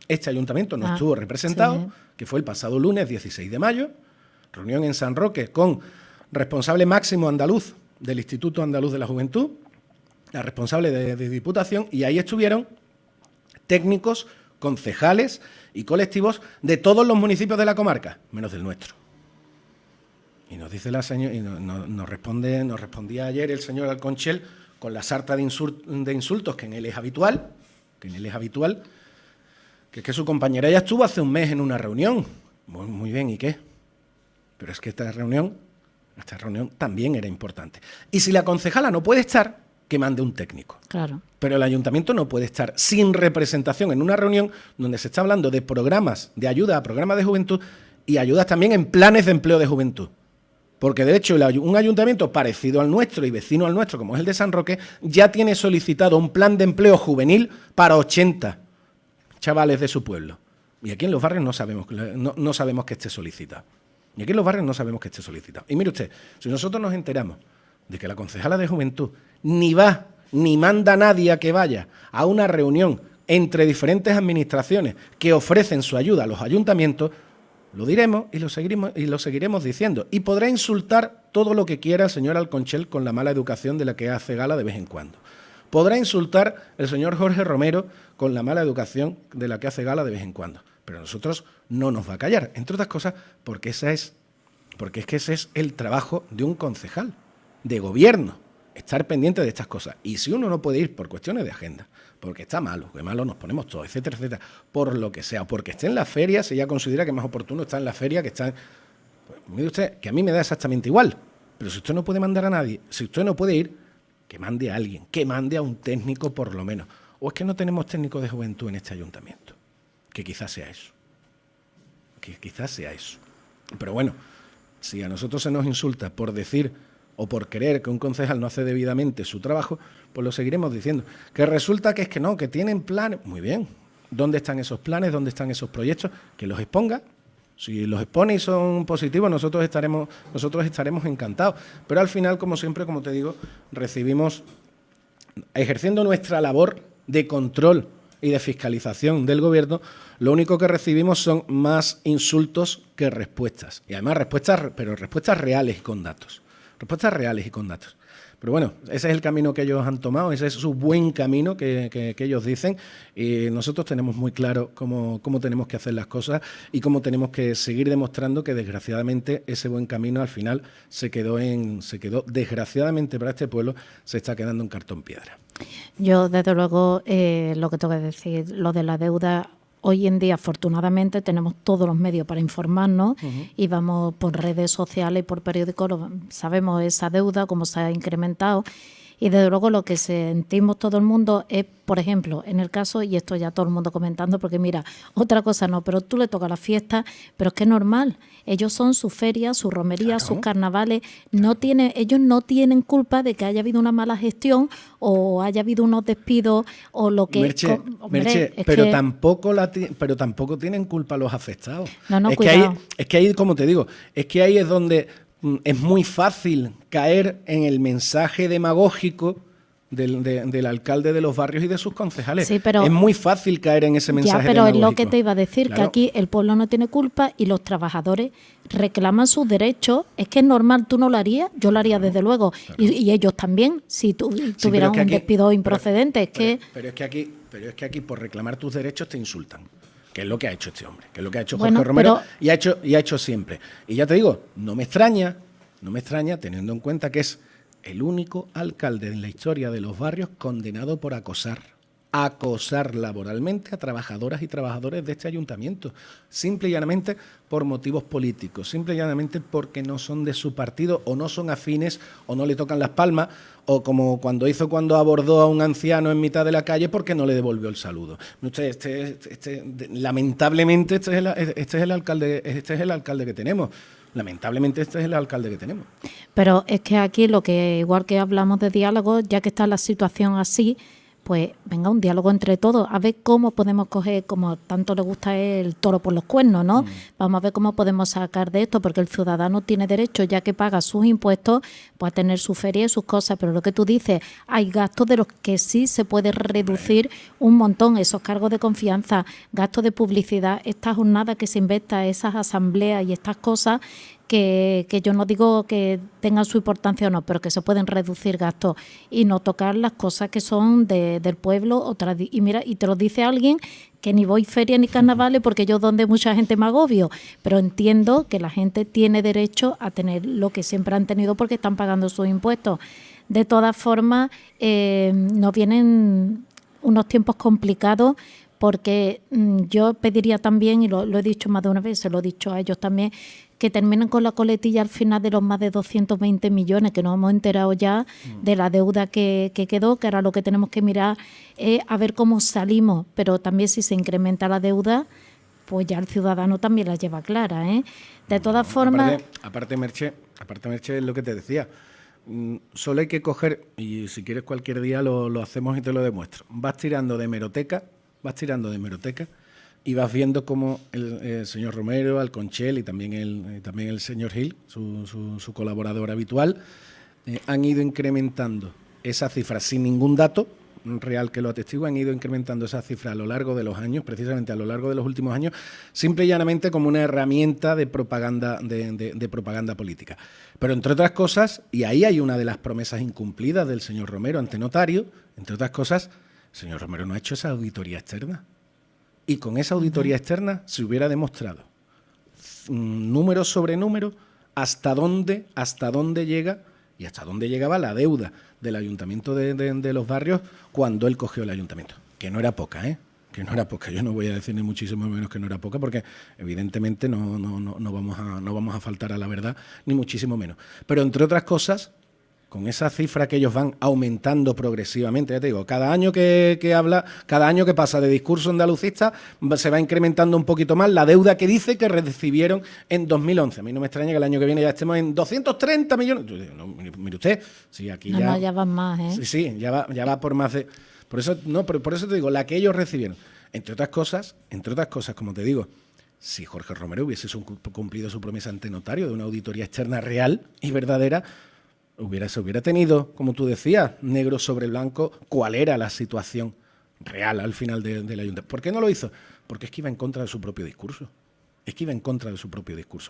este ayuntamiento no estuvo representado, sí, que fue el pasado lunes 16 de mayo, reunión en San Roque con responsable máximo andaluz del Instituto Andaluz de la Juventud, la responsable de Diputación, y ahí estuvieron técnicos, concejales y colectivos de todos los municipios de la comarca, menos del nuestro. Y nos dice la señora, y nos respondía ayer el señor Alconchel con la sarta de insultos que en él es habitual, que es que su compañera ya estuvo hace un mes en una reunión. Muy bien, ¿y qué? Pero es que esta reunión también era importante. Y si la concejala no puede estar, que mande un técnico. Claro. Pero el ayuntamiento no puede estar sin representación en una reunión donde se está hablando de programas de ayuda a programas de juventud y ayudas también en planes de empleo de juventud. Porque, de hecho, un ayuntamiento parecido al nuestro y vecino al nuestro, como es el de San Roque, ya tiene solicitado un plan de empleo juvenil para 80 chavales de su pueblo. Y aquí en los barrios no sabemos que esté solicitado. Y mire usted, si nosotros nos enteramos de que la concejala de juventud ni va ni manda a nadie a que vaya a una reunión entre diferentes administraciones que ofrecen su ayuda a los ayuntamientos, lo diremos y lo seguiremos diciendo. Y podrá insultar todo lo que quiera el señor Alconchel con la mala educación de la que hace gala de vez en cuando. Podrá insultar el señor Jorge Romero con la mala educación de la que hace gala de vez en cuando. Pero a nosotros no nos va a callar, entre otras cosas porque ese es el trabajo de un concejal, de gobierno, estar pendiente de estas cosas. Y si uno no puede ir por cuestiones de agenda, porque está malo, que malo nos ponemos todos, etcétera, etcétera, por lo que sea, porque esté en la feria, si ella considera que es más oportuno estar en la feria que está... Pues, mire usted, que a mí me da exactamente igual, pero si usted no puede mandar a nadie, si usted no puede ir, que mande a alguien, que mande a un técnico por lo menos. O es que no tenemos técnicos de juventud en este ayuntamiento, que quizás sea eso. Pero bueno, si a nosotros se nos insulta por decir o por creer que un concejal no hace debidamente su trabajo, pues lo seguiremos diciendo. Que resulta que es que no, que tienen planes. Muy bien. ¿Dónde están esos planes? ¿Dónde están esos proyectos? Que los exponga. Si los expone y son positivos, nosotros estaremos encantados. Pero al final, como siempre, como te digo, recibimos, ejerciendo nuestra labor de control y de fiscalización del gobierno, lo único que recibimos son más insultos que respuestas. Y además respuestas reales y con datos. Pero bueno, ese es el camino que ellos han tomado, ese es su buen camino que ellos dicen, y nosotros tenemos muy claro cómo tenemos que hacer las cosas y cómo tenemos que seguir demostrando que desgraciadamente ese buen camino al final se quedó desgraciadamente para este pueblo, se está quedando en cartón piedra. Yo, desde luego, lo que tengo que decir, lo de la deuda, hoy en día, afortunadamente, tenemos todos los medios para informarnos y vamos por redes sociales y por periódicos, sabemos esa deuda, cómo se ha incrementado. Y desde luego lo que sentimos todo el mundo es, por ejemplo, en el caso, y esto ya todo el mundo comentando, porque mira, otra cosa no, pero tú le tocas la fiesta, pero es que es normal. Ellos son su feria, su romería, sus carnavales. Ellos no tienen culpa de que haya habido una mala gestión o haya habido unos despidos o lo que... Merche, pero tampoco tienen culpa los afectados. No, es cuidado. Que ahí, como te digo, es que ahí es donde es muy fácil caer en el mensaje demagógico del alcalde de los barrios y de sus concejales. Sí, pero es muy fácil caer en ese mensaje pero demagógico. Es lo que te iba a decir, claro, que aquí el pueblo no tiene culpa y los trabajadores reclaman sus derechos. Es que es normal, tú no lo harías, yo lo haría desde luego, claro. Y ellos también, si tuvieran un despido improcedente. Pero es que aquí por reclamar tus derechos te insultan. Que es lo que ha hecho este hombre, que es lo que ha hecho Jorge Romero y ha hecho siempre. Y ya te digo, no me extraña teniendo en cuenta que es el único alcalde en la historia de los barrios condenado por acosar laboralmente a trabajadoras y trabajadores de este ayuntamiento, simple y llanamente por motivos políticos, simple y llanamente porque no son de su partido o no son afines o no le tocan las palmas, o como cuando abordó a un anciano en mitad de la calle porque no le devolvió el saludo. Lamentablemente este es el alcalde que tenemos. Lamentablemente este es el alcalde que tenemos. Pero es que aquí igual que hablamos de diálogo, ya que está la situación así, pues venga, un diálogo entre todos, a ver cómo podemos coger, como tanto le gusta el toro por los cuernos, ¿no? Vamos a ver cómo podemos sacar de esto, porque el ciudadano tiene derecho, ya que paga sus impuestos, pues a tener su feria y sus cosas, pero lo que tú dices, hay gastos de los que sí se puede reducir un montón, esos cargos de confianza, gastos de publicidad, esta jornada que se inventa, esas asambleas y estas cosas que yo no digo que tengan su importancia o no, pero que se pueden reducir gastos y no tocar las cosas que son del pueblo. Y mira, y te lo dice alguien que ni voy feria ni carnavales porque yo donde mucha gente me agobio, pero entiendo que la gente tiene derecho a tener lo que siempre han tenido porque están pagando sus impuestos. De todas formas, nos vienen unos tiempos complicados porque yo pediría también, y lo he dicho más de una vez, se lo he dicho a ellos también, que terminen con la coletilla al final de los más de 220 millones que nos hemos enterado ya de la deuda que quedó, que ahora lo que tenemos que mirar es a ver cómo salimos, pero también si se incrementa la deuda, pues ya el ciudadano también la lleva clara, ¿eh? De todas formas... Aparte, Merche, es lo que te decía. Solo hay que coger, y si quieres cualquier día lo hacemos y te lo demuestro. Vas tirando de hemeroteca y vas viendo cómo el señor Romero, Alconchel y también el señor Gil, su colaborador habitual, han ido incrementando esa cifra sin ningún dato real que lo atestigue, han ido incrementando esa cifra a lo largo de los años, precisamente a lo largo de los últimos años, simple y llanamente como una herramienta de propaganda, de propaganda política. Pero entre otras cosas, y ahí hay una de las promesas incumplidas del señor Romero ante notario, entre otras cosas, el señor Romero no ha hecho esa auditoría externa. Y con esa auditoría externa se hubiera demostrado, número sobre número, hasta dónde llega y hasta dónde llegaba la deuda del Ayuntamiento de Los Barrios cuando él cogió el Ayuntamiento. Que no era poca, ¿eh? Que no era poca. Yo no voy a decir ni muchísimo menos que no era poca, porque evidentemente no vamos a faltar a la verdad, ni muchísimo menos. Pero entre otras cosas, con esa cifra que ellos van aumentando progresivamente, ya te digo, cada año que pasa de discurso andalucista se va incrementando un poquito más la deuda que dice que recibieron en 2011. A mí no me extraña que el año que viene ya estemos en 230 millones. No, mire usted, sí, aquí ya van más, ¿eh? Sí, ya va por más de... Por eso te digo, la que ellos recibieron. Entre otras cosas, como te digo, si Jorge Romero hubiese cumplido su promesa ante notario de una auditoría externa real y verdadera, se hubiera tenido, como tú decías, negro sobre blanco, cuál era la situación real al final del Ayuntamiento. ¿Por qué no lo hizo? Porque es que iba en contra de su propio discurso.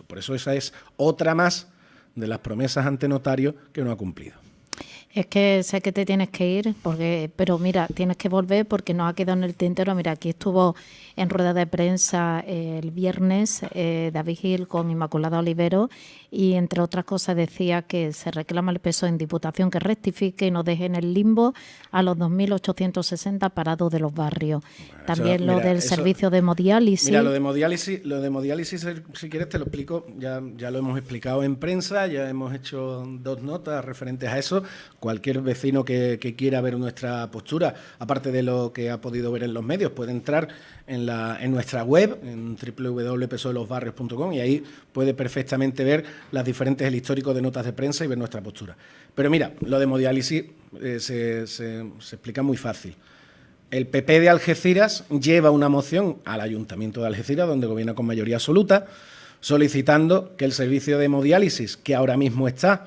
Por eso esa es otra más de las promesas ante notario que no ha cumplido. Es que sé que te tienes que ir, pero mira, tienes que volver porque nos ha quedado en el tintero. Mira, aquí estuvo en rueda de prensa el viernes David Gil con Inmaculada Olivero y, entre otras cosas, decía que se reclama el PSOE en Diputación que rectifique y no deje en el limbo a los 2.860 parados de los barrios. Bueno, también del servicio de hemodiálisis. Mira, lo de hemodiálisis, si quieres te lo explico, ya lo hemos explicado en prensa, ya hemos hecho 2 notas referentes a eso. Cualquier vecino que quiera ver nuestra postura, aparte de lo que ha podido ver en los medios, puede entrar en nuestra web, en www.psoelosbarrios.com, y ahí puede perfectamente ver el histórico de notas de prensa y ver nuestra postura. Pero mira, lo de hemodiálisis se explica muy fácil. El PP de Algeciras lleva una moción al Ayuntamiento de Algeciras, donde gobierna con mayoría absoluta, solicitando que el servicio de hemodiálisis, que ahora mismo está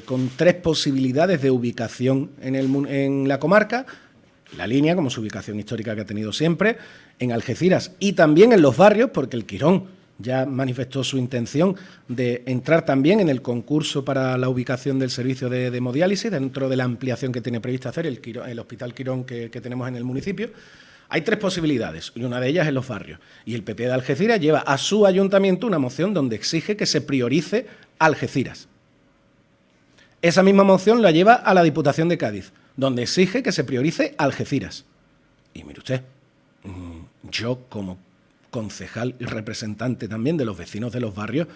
con 3 posibilidades de ubicación en la comarca, La Línea, como su ubicación histórica que ha tenido siempre, en Algeciras y también en Los Barrios, porque el Quirón ya manifestó su intención de entrar también en el concurso para la ubicación del servicio de hemodiálisis dentro de la ampliación que tiene prevista hacer el Hospital Quirón que tenemos en el municipio. Hay 3 posibilidades y una de ellas en Los Barrios. Y el PP de Algeciras lleva a su ayuntamiento una moción donde exige que se priorice Algeciras. Esa misma moción la lleva a la Diputación de Cádiz, donde exige que se priorice Algeciras. Y mire usted, yo como concejal y representante también de los vecinos de Los Barrios,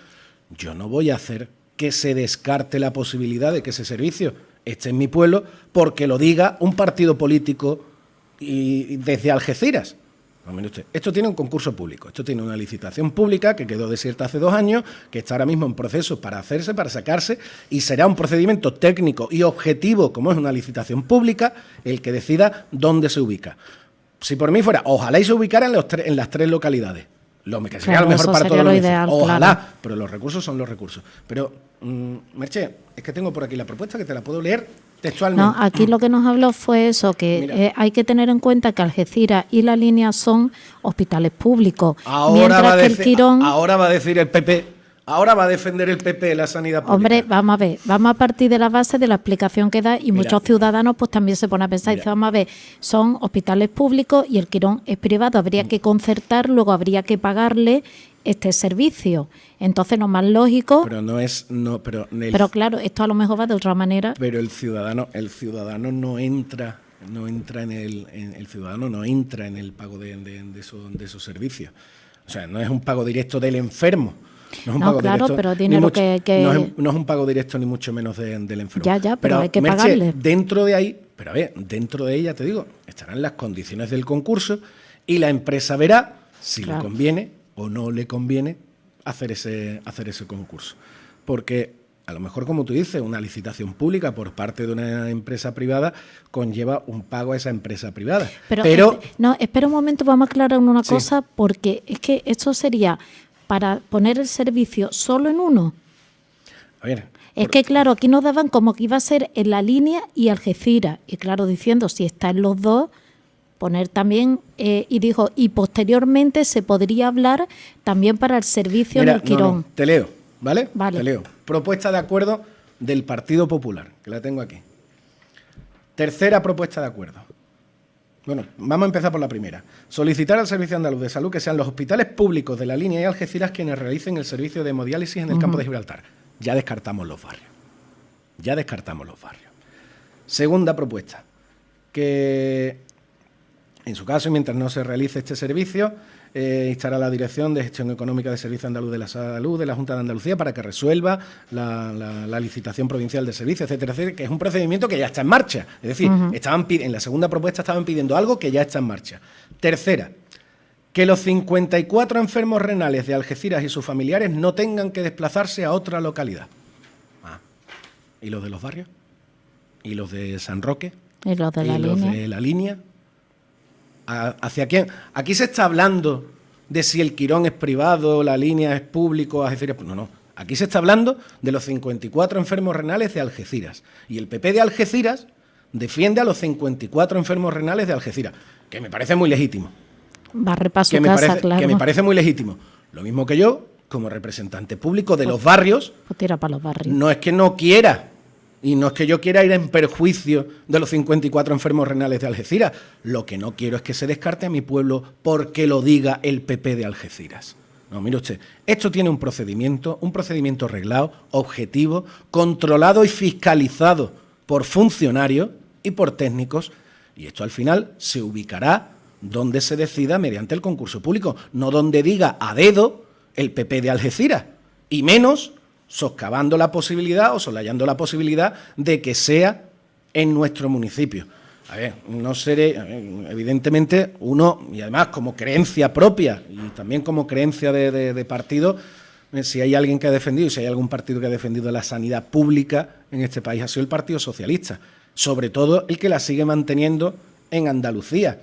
yo no voy a hacer que se descarte la posibilidad de que ese servicio esté en mi pueblo porque lo diga un partido político y desde Algeciras. No, mire usted, esto tiene un concurso público, esto tiene una licitación pública que quedó desierta hace 2 años, que está ahora mismo en proceso para sacarse, y será un procedimiento técnico y objetivo, como es una licitación pública, el que decida dónde se ubica. Si por mí fuera, ojalá y se ubicaran en las 3 localidades. Lo que sería lo mejor para todos los vecinos. Ojalá, claro. Pero los recursos son los recursos. Pero, Merche, es que tengo por aquí la propuesta que te la puedo leer textualmente. No, aquí lo que nos habló fue eso, que hay que tener en cuenta que Algeciras y La Línea son hospitales públicos. Ahora va a decir el PP Ahora va a defender el PP la sanidad pública. Hombre, vamos a ver, vamos a partir de la base de la explicación que da y muchos ciudadanos pues también se ponen a pensar y dicen, vamos a ver, son hospitales públicos y el Quirón es privado, habría que concertar, luego habría que pagarle este servicio. Entonces, lo más lógico... Pero no es... pero claro, esto a lo mejor va de otra manera. Pero el ciudadano no entra en el pago de esos servicios. O sea, no es un pago directo del enfermo. No es un pago claro, directo, pero dinero que... No es un pago directo ni mucho menos del enfermo. Ya, pero hay que pagarle. Dentro de ahí, pero a ver, dentro de ella, te digo, estarán las condiciones del concurso y la empresa verá si le conviene o no le conviene hacer ese concurso. Porque a lo mejor, como tú dices, una licitación pública por parte de una empresa privada conlleva un pago a esa empresa privada. Pero no, espera un momento, vamos a aclarar una cosa, porque es que esto sería para poner el servicio solo en uno. A ver, es que claro, aquí nos daban como que iba a ser en La Línea y Algeciras, y claro, diciendo si está en los dos, poner también, y dijo, y posteriormente se podría hablar también para el servicio en el Quirón. No, te leo, ¿vale? Vale. Te leo. Propuesta de acuerdo del Partido Popular, que la tengo aquí. Tercera propuesta de acuerdo. Bueno, vamos a empezar por la primera. Solicitar al Servicio Andaluz de Salud que sean los hospitales públicos de La Línea y Algeciras quienes realicen el servicio de hemodiálisis en el campo de Gibraltar. Ya descartamos los barrios. Segunda propuesta, que en su caso, y mientras no se realice este servicio, instará a la Dirección de Gestión Económica de Servicio Andaluz de la Salud de la Junta de Andalucía para que resuelva la licitación provincial de servicios, etcétera, etcétera, que es un procedimiento que ya está en marcha. Es decir, en la segunda propuesta estaban pidiendo algo que ya está en marcha. Tercera, que los 54 enfermos renales de Algeciras y sus familiares no tengan que desplazarse a otra localidad. ¿Y los de los barrios? ¿Y los de San Roque? ¿Y los de La Línea? ¿Hacia quién? Aquí se está hablando de si el Quirón es privado, La Línea es público, Algeciras... No. Aquí se está hablando de los 54 enfermos renales de Algeciras. Y el PP de Algeciras defiende a los 54 enfermos renales de Algeciras, que me parece muy legítimo. Barre para su casa, claro. Que me parece muy legítimo. Lo mismo que yo, como representante público de los barrios... Pues tira para los barrios. No es que no quiera... Y no es que yo quiera ir en perjuicio de los 54 enfermos renales de Algeciras. Lo que no quiero es que se descarte a mi pueblo porque lo diga el PP de Algeciras. No, mire usted, esto tiene un procedimiento reglado, objetivo, controlado y fiscalizado por funcionarios y por técnicos. Y esto al final se ubicará donde se decida mediante el concurso público, no donde diga a dedo el PP de Algeciras, y menos soscavando la posibilidad o soslayando la posibilidad de que sea en nuestro municipio. A ver, no seré, evidentemente, uno, y además como creencia propia y también como creencia de partido, si hay alguien que ha defendido, y si hay algún partido que ha defendido la sanidad pública en este país, ha sido el Partido Socialista, sobre todo el que la sigue manteniendo en Andalucía.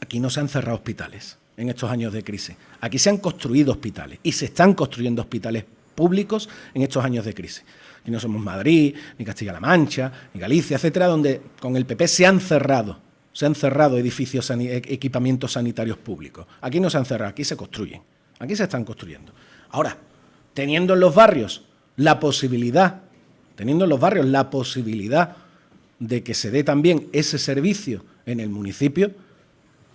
Aquí no se han cerrado hospitales en estos años de crisis, aquí se han construido hospitales y se están construyendo hospitales públicos en estos años de crisis. Aquí no somos Madrid, ni Castilla-La Mancha, ni Galicia, etcétera, donde con el PP se han cerrado edificios, equipamientos sanitarios públicos. Aquí no se han cerrado, aquí se construyen, aquí se están construyendo. Ahora, teniendo en los barrios la posibilidad de que se dé también ese servicio en el municipio,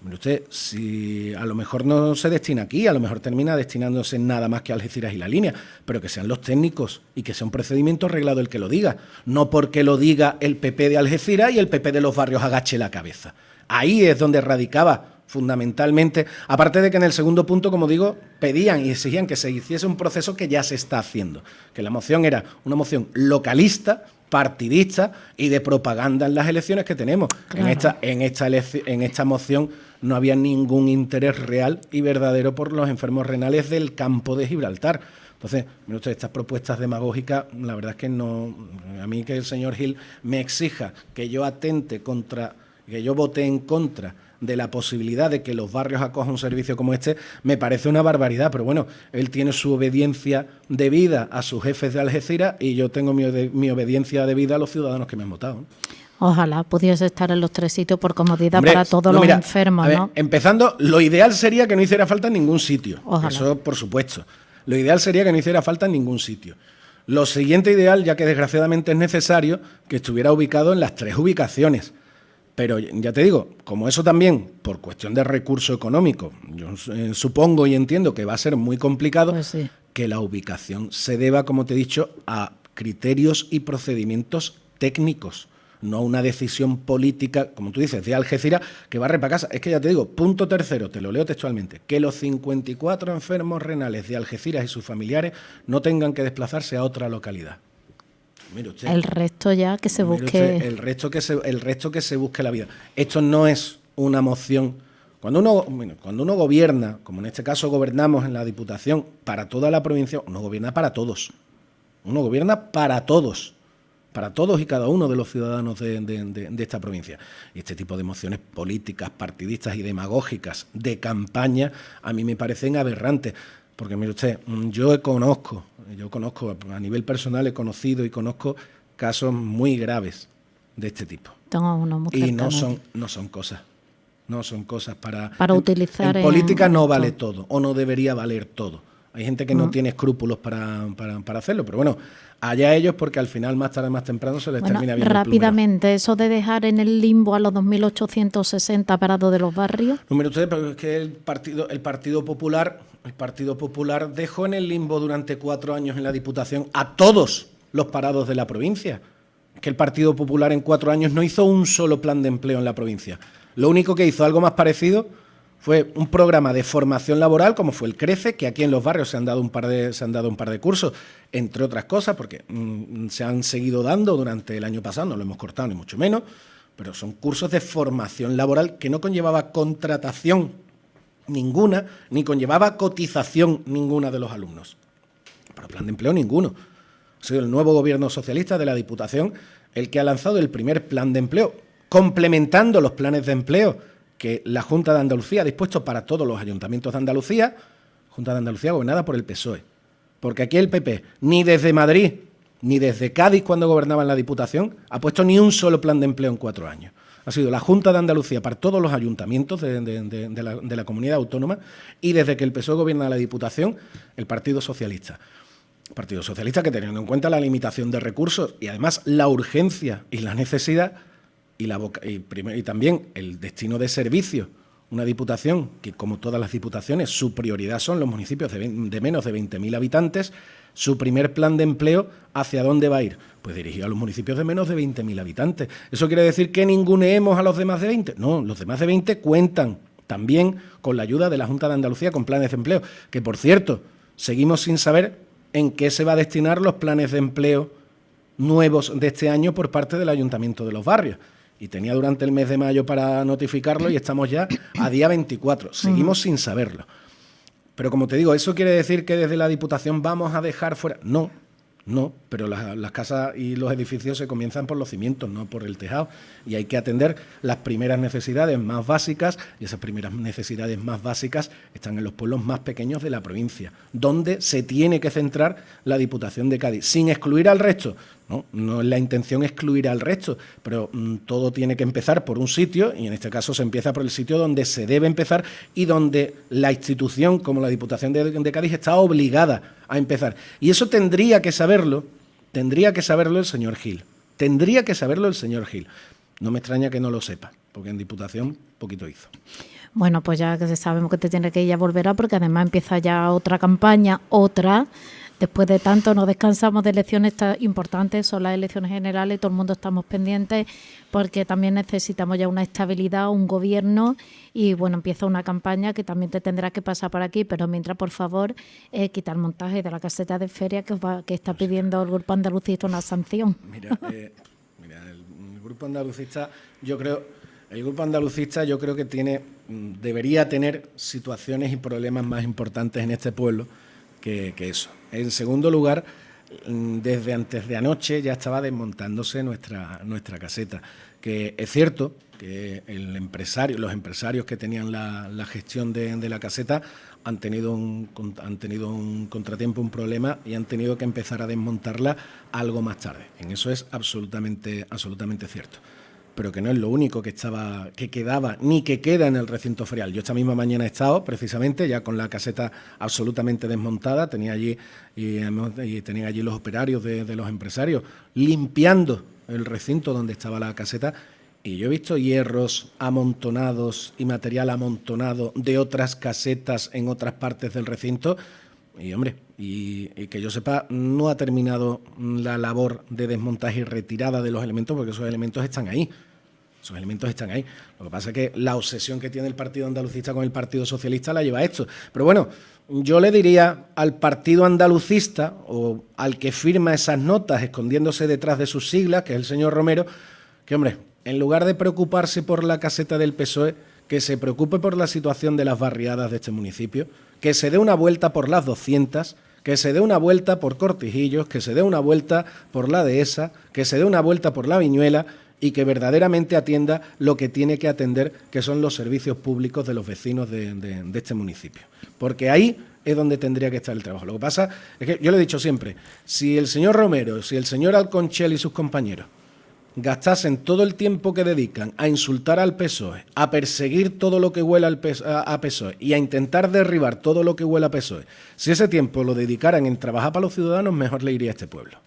mire usted, si a lo mejor no se destina aquí, a lo mejor termina destinándose nada más que a Algeciras y La Línea, pero que sean los técnicos y que sea un procedimiento arreglado el que lo diga, no porque lo diga el PP de Algeciras y el PP de los barrios agache la cabeza. Ahí es donde radicaba fundamentalmente, aparte de que en el segundo punto, como digo, pedían y exigían que se hiciese un proceso que ya se está haciendo, que la moción era una moción localista, partidista y de propaganda en las elecciones que tenemos. Claro. En esta moción no había ningún interés real y verdadero por los enfermos renales del campo de Gibraltar. Entonces, mire usted, estas propuestas demagógicas, la verdad es que no... A mí que el señor Gil me exija que yo que yo vote en contra de la posibilidad de que los barrios acojan un servicio como este, me parece una barbaridad, pero bueno, él tiene su obediencia debida a sus jefes de Algeciras y yo tengo mi obediencia debida a los ciudadanos que me han votado. Ojalá pudiese estar en los tres sitios por comodidad para todos los enfermos, a ver, ¿no? Empezando, lo ideal sería que no hiciera falta en ningún sitio, Ojalá. Eso por supuesto, Lo ideal sería que no hiciera falta en ningún sitio. Lo siguiente ideal, ya que desgraciadamente es necesario, que estuviera ubicado en las 3 ubicaciones. Pero ya te digo, como eso también, por cuestión de recurso económico, yo supongo y entiendo que va a ser muy complicado, pues sí, que la ubicación se deba, como te he dicho, a criterios y procedimientos técnicos, no a una decisión política, como tú dices, de Algeciras, que barre para casa. Es que ya te digo, punto tercero, te lo leo textualmente, que los 54 enfermos renales de Algeciras y sus familiares no tengan que desplazarse a otra localidad. Mire usted, el resto ya que se busque... usted, el resto que se busque la vida. Esto no es una moción. Cuando uno gobierna, como en este caso gobernamos en la Diputación, para toda la provincia, uno gobierna para todos. Uno gobierna para todos y cada uno de los ciudadanos de esta provincia. Y este tipo de mociones políticas, partidistas y demagógicas de campaña a mí me parecen aberrantes. Porque mire usted, yo conozco a nivel personal, he conocido y conozco casos muy graves de este tipo. Tengo uno muy Y cercano. no son cosas para utilizar en política no esto. vale todo, o no debería valer todo. Hay gente que no tiene escrúpulos para hacerlo, pero bueno, allá ellos, porque al final, más tarde, más temprano, se les termina viendo rápidamente, eso de dejar en el limbo a los 2.860 parados de los barrios. Número 3, pero es que el Partido Popular dejó en el limbo durante 4 años en la Diputación a todos los parados de la provincia. Es que el Partido Popular en 4 años no hizo un solo plan de empleo en la provincia. Lo único que hizo, algo más parecido, fue un programa de formación laboral, como fue el CRECE, que aquí en los barrios se han dado un par de cursos, entre otras cosas, porque se han seguido dando durante el año pasado, no lo hemos cortado ni mucho menos, pero son cursos de formación laboral que no conllevaba contratación ninguna, ni conllevaba cotización ninguna de los alumnos. Pero plan de empleo ninguno. Ha sido el nuevo gobierno socialista de la Diputación el que ha lanzado el primer plan de empleo, complementando los planes de empleo que la Junta de Andalucía ha dispuesto para todos los ayuntamientos de Andalucía, Junta de Andalucía gobernada por el PSOE. Porque aquí el PP, ni desde Madrid, ni desde Cádiz, cuando gobernaba en la Diputación, ha puesto ni un solo plan de empleo en 4 años. Ha sido la Junta de Andalucía para todos los ayuntamientos de la comunidad autónoma, y desde que el PSOE gobierna la Diputación, el Partido Socialista. El Partido Socialista que, teniendo en cuenta la limitación de recursos y además la urgencia y la necesidad, y también el destino de servicios, una diputación que, como todas las diputaciones, su prioridad son los municipios de menos de 20.000 habitantes, su primer plan de empleo, ¿hacia dónde va a ir? Pues dirigido a los municipios de menos de 20.000 habitantes. ¿Eso quiere decir que ninguneemos a los demás de 20? No, los demás de 20 cuentan también con la ayuda de la Junta de Andalucía con planes de empleo, que, por cierto, seguimos sin saber en qué se va a destinar los planes de empleo nuevos de este año por parte del Ayuntamiento de los Barrios. Y tenía durante el mes de mayo para notificarlo y estamos ya a día 24. Seguimos sin saberlo. Pero como te digo, ¿eso quiere decir que desde la Diputación vamos a dejar fuera? No, pero las casas y los edificios se comienzan por los cimientos, no por el tejado. Y hay que atender las primeras necesidades más básicas, y esas primeras necesidades más básicas están en los pueblos más pequeños de la provincia, donde se tiene que centrar la Diputación de Cádiz, sin excluir al resto. No es la intención excluir al resto, pero todo tiene que empezar por un sitio, y en este caso se empieza por el sitio donde se debe empezar y donde la institución, como la Diputación de Cádiz, está obligada a empezar. Y eso tendría que saberlo el señor Gil. Tendría que saberlo el señor Gil. No me extraña que no lo sepa, porque en Diputación poquito hizo. Bueno, pues ya que sabemos que te tiene que ir, ya volverá, porque además empieza ya otra campaña, Después de tanto no descansamos de elecciones importantes, son las elecciones generales, todo el mundo estamos pendientes porque también necesitamos ya una estabilidad, un gobierno, y bueno, empieza una campaña que también te tendrá que pasar por aquí, pero mientras, por favor, quita el montaje de la caseta de feria que está pidiendo el Grupo Andalucista una sanción. Mira, el Grupo Andalucista, yo creo que debería tener situaciones y problemas más importantes en este pueblo que eso. En segundo lugar, desde antes de anoche ya estaba desmontándose nuestra caseta, que es cierto que los empresarios que tenían la gestión de la caseta han tenido un contratiempo, un problema, y han tenido que empezar a desmontarla algo más tarde. En eso es absolutamente cierto. pero que no es lo único que quedaba, ni que queda en el recinto ferial. Yo esta misma mañana he estado, precisamente, ya con la caseta absolutamente desmontada, tenía allí los operarios de los empresarios limpiando el recinto donde estaba la caseta, y yo he visto hierros amontonados y material amontonado de otras casetas en otras partes del recinto. Y, hombre, y que yo sepa, no ha terminado la labor de desmontaje y retirada de los elementos, porque esos elementos están ahí. Esos elementos están ahí. Lo que pasa es que la obsesión que tiene el Partido Andalucista con el Partido Socialista la lleva a esto. Pero bueno, yo le diría al Partido Andalucista, o al que firma esas notas escondiéndose detrás de sus siglas, que es el señor Romero, que, hombre, en lugar de preocuparse por la caseta del PSOE, que se preocupe por la situación de las barriadas de este municipio, que se dé una vuelta por las 200, que se dé una vuelta por Cortijillos, que se dé una vuelta por la Dehesa, que se dé una vuelta por la Viñuela y que verdaderamente atienda lo que tiene que atender, que son los servicios públicos de los vecinos de este municipio. Porque ahí es donde tendría que estar el trabajo. Lo que pasa es que yo le he dicho siempre, si el señor Romero, si el señor Alconchel y sus compañeros gastasen todo el tiempo que dedican a insultar al PSOE, a perseguir todo lo que huela a PSOE y a intentar derribar todo lo que huela a PSOE, si ese tiempo lo dedicaran en trabajar para los ciudadanos, mejor le iría a este pueblo.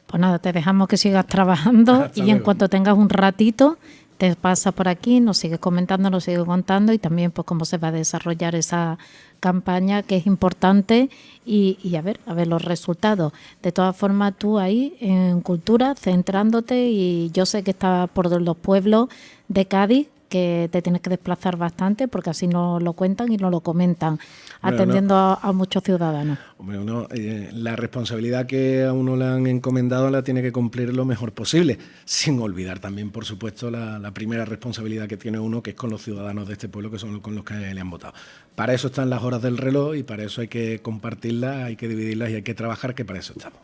Pues nada, te dejamos que sigas trabajando y en cuanto tengas un ratito, te pasas por aquí, nos sigues comentando, nos sigues contando y también pues cómo se va a desarrollar esa campaña que es importante y a ver los resultados. De todas formas, tú ahí en cultura, centrándote, y yo sé que estás por los pueblos de Cádiz, que te tienes que desplazar bastante porque así no lo cuentan y no lo comentan, atendiendo a muchos ciudadanos. Hombre, la responsabilidad que a uno le han encomendado la tiene que cumplir lo mejor posible, sin olvidar también, por supuesto, la primera responsabilidad que tiene uno, que es con los ciudadanos de este pueblo, que son con los que le han votado. Para eso están las horas del reloj y para eso hay que compartirlas, hay que dividirlas y hay que trabajar, que para eso estamos.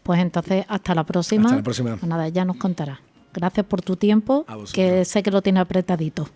Pues entonces, hasta la próxima. Hasta la próxima. Pues nada, ya nos contarás. Gracias por tu tiempo, que sé que lo tienes apretadito.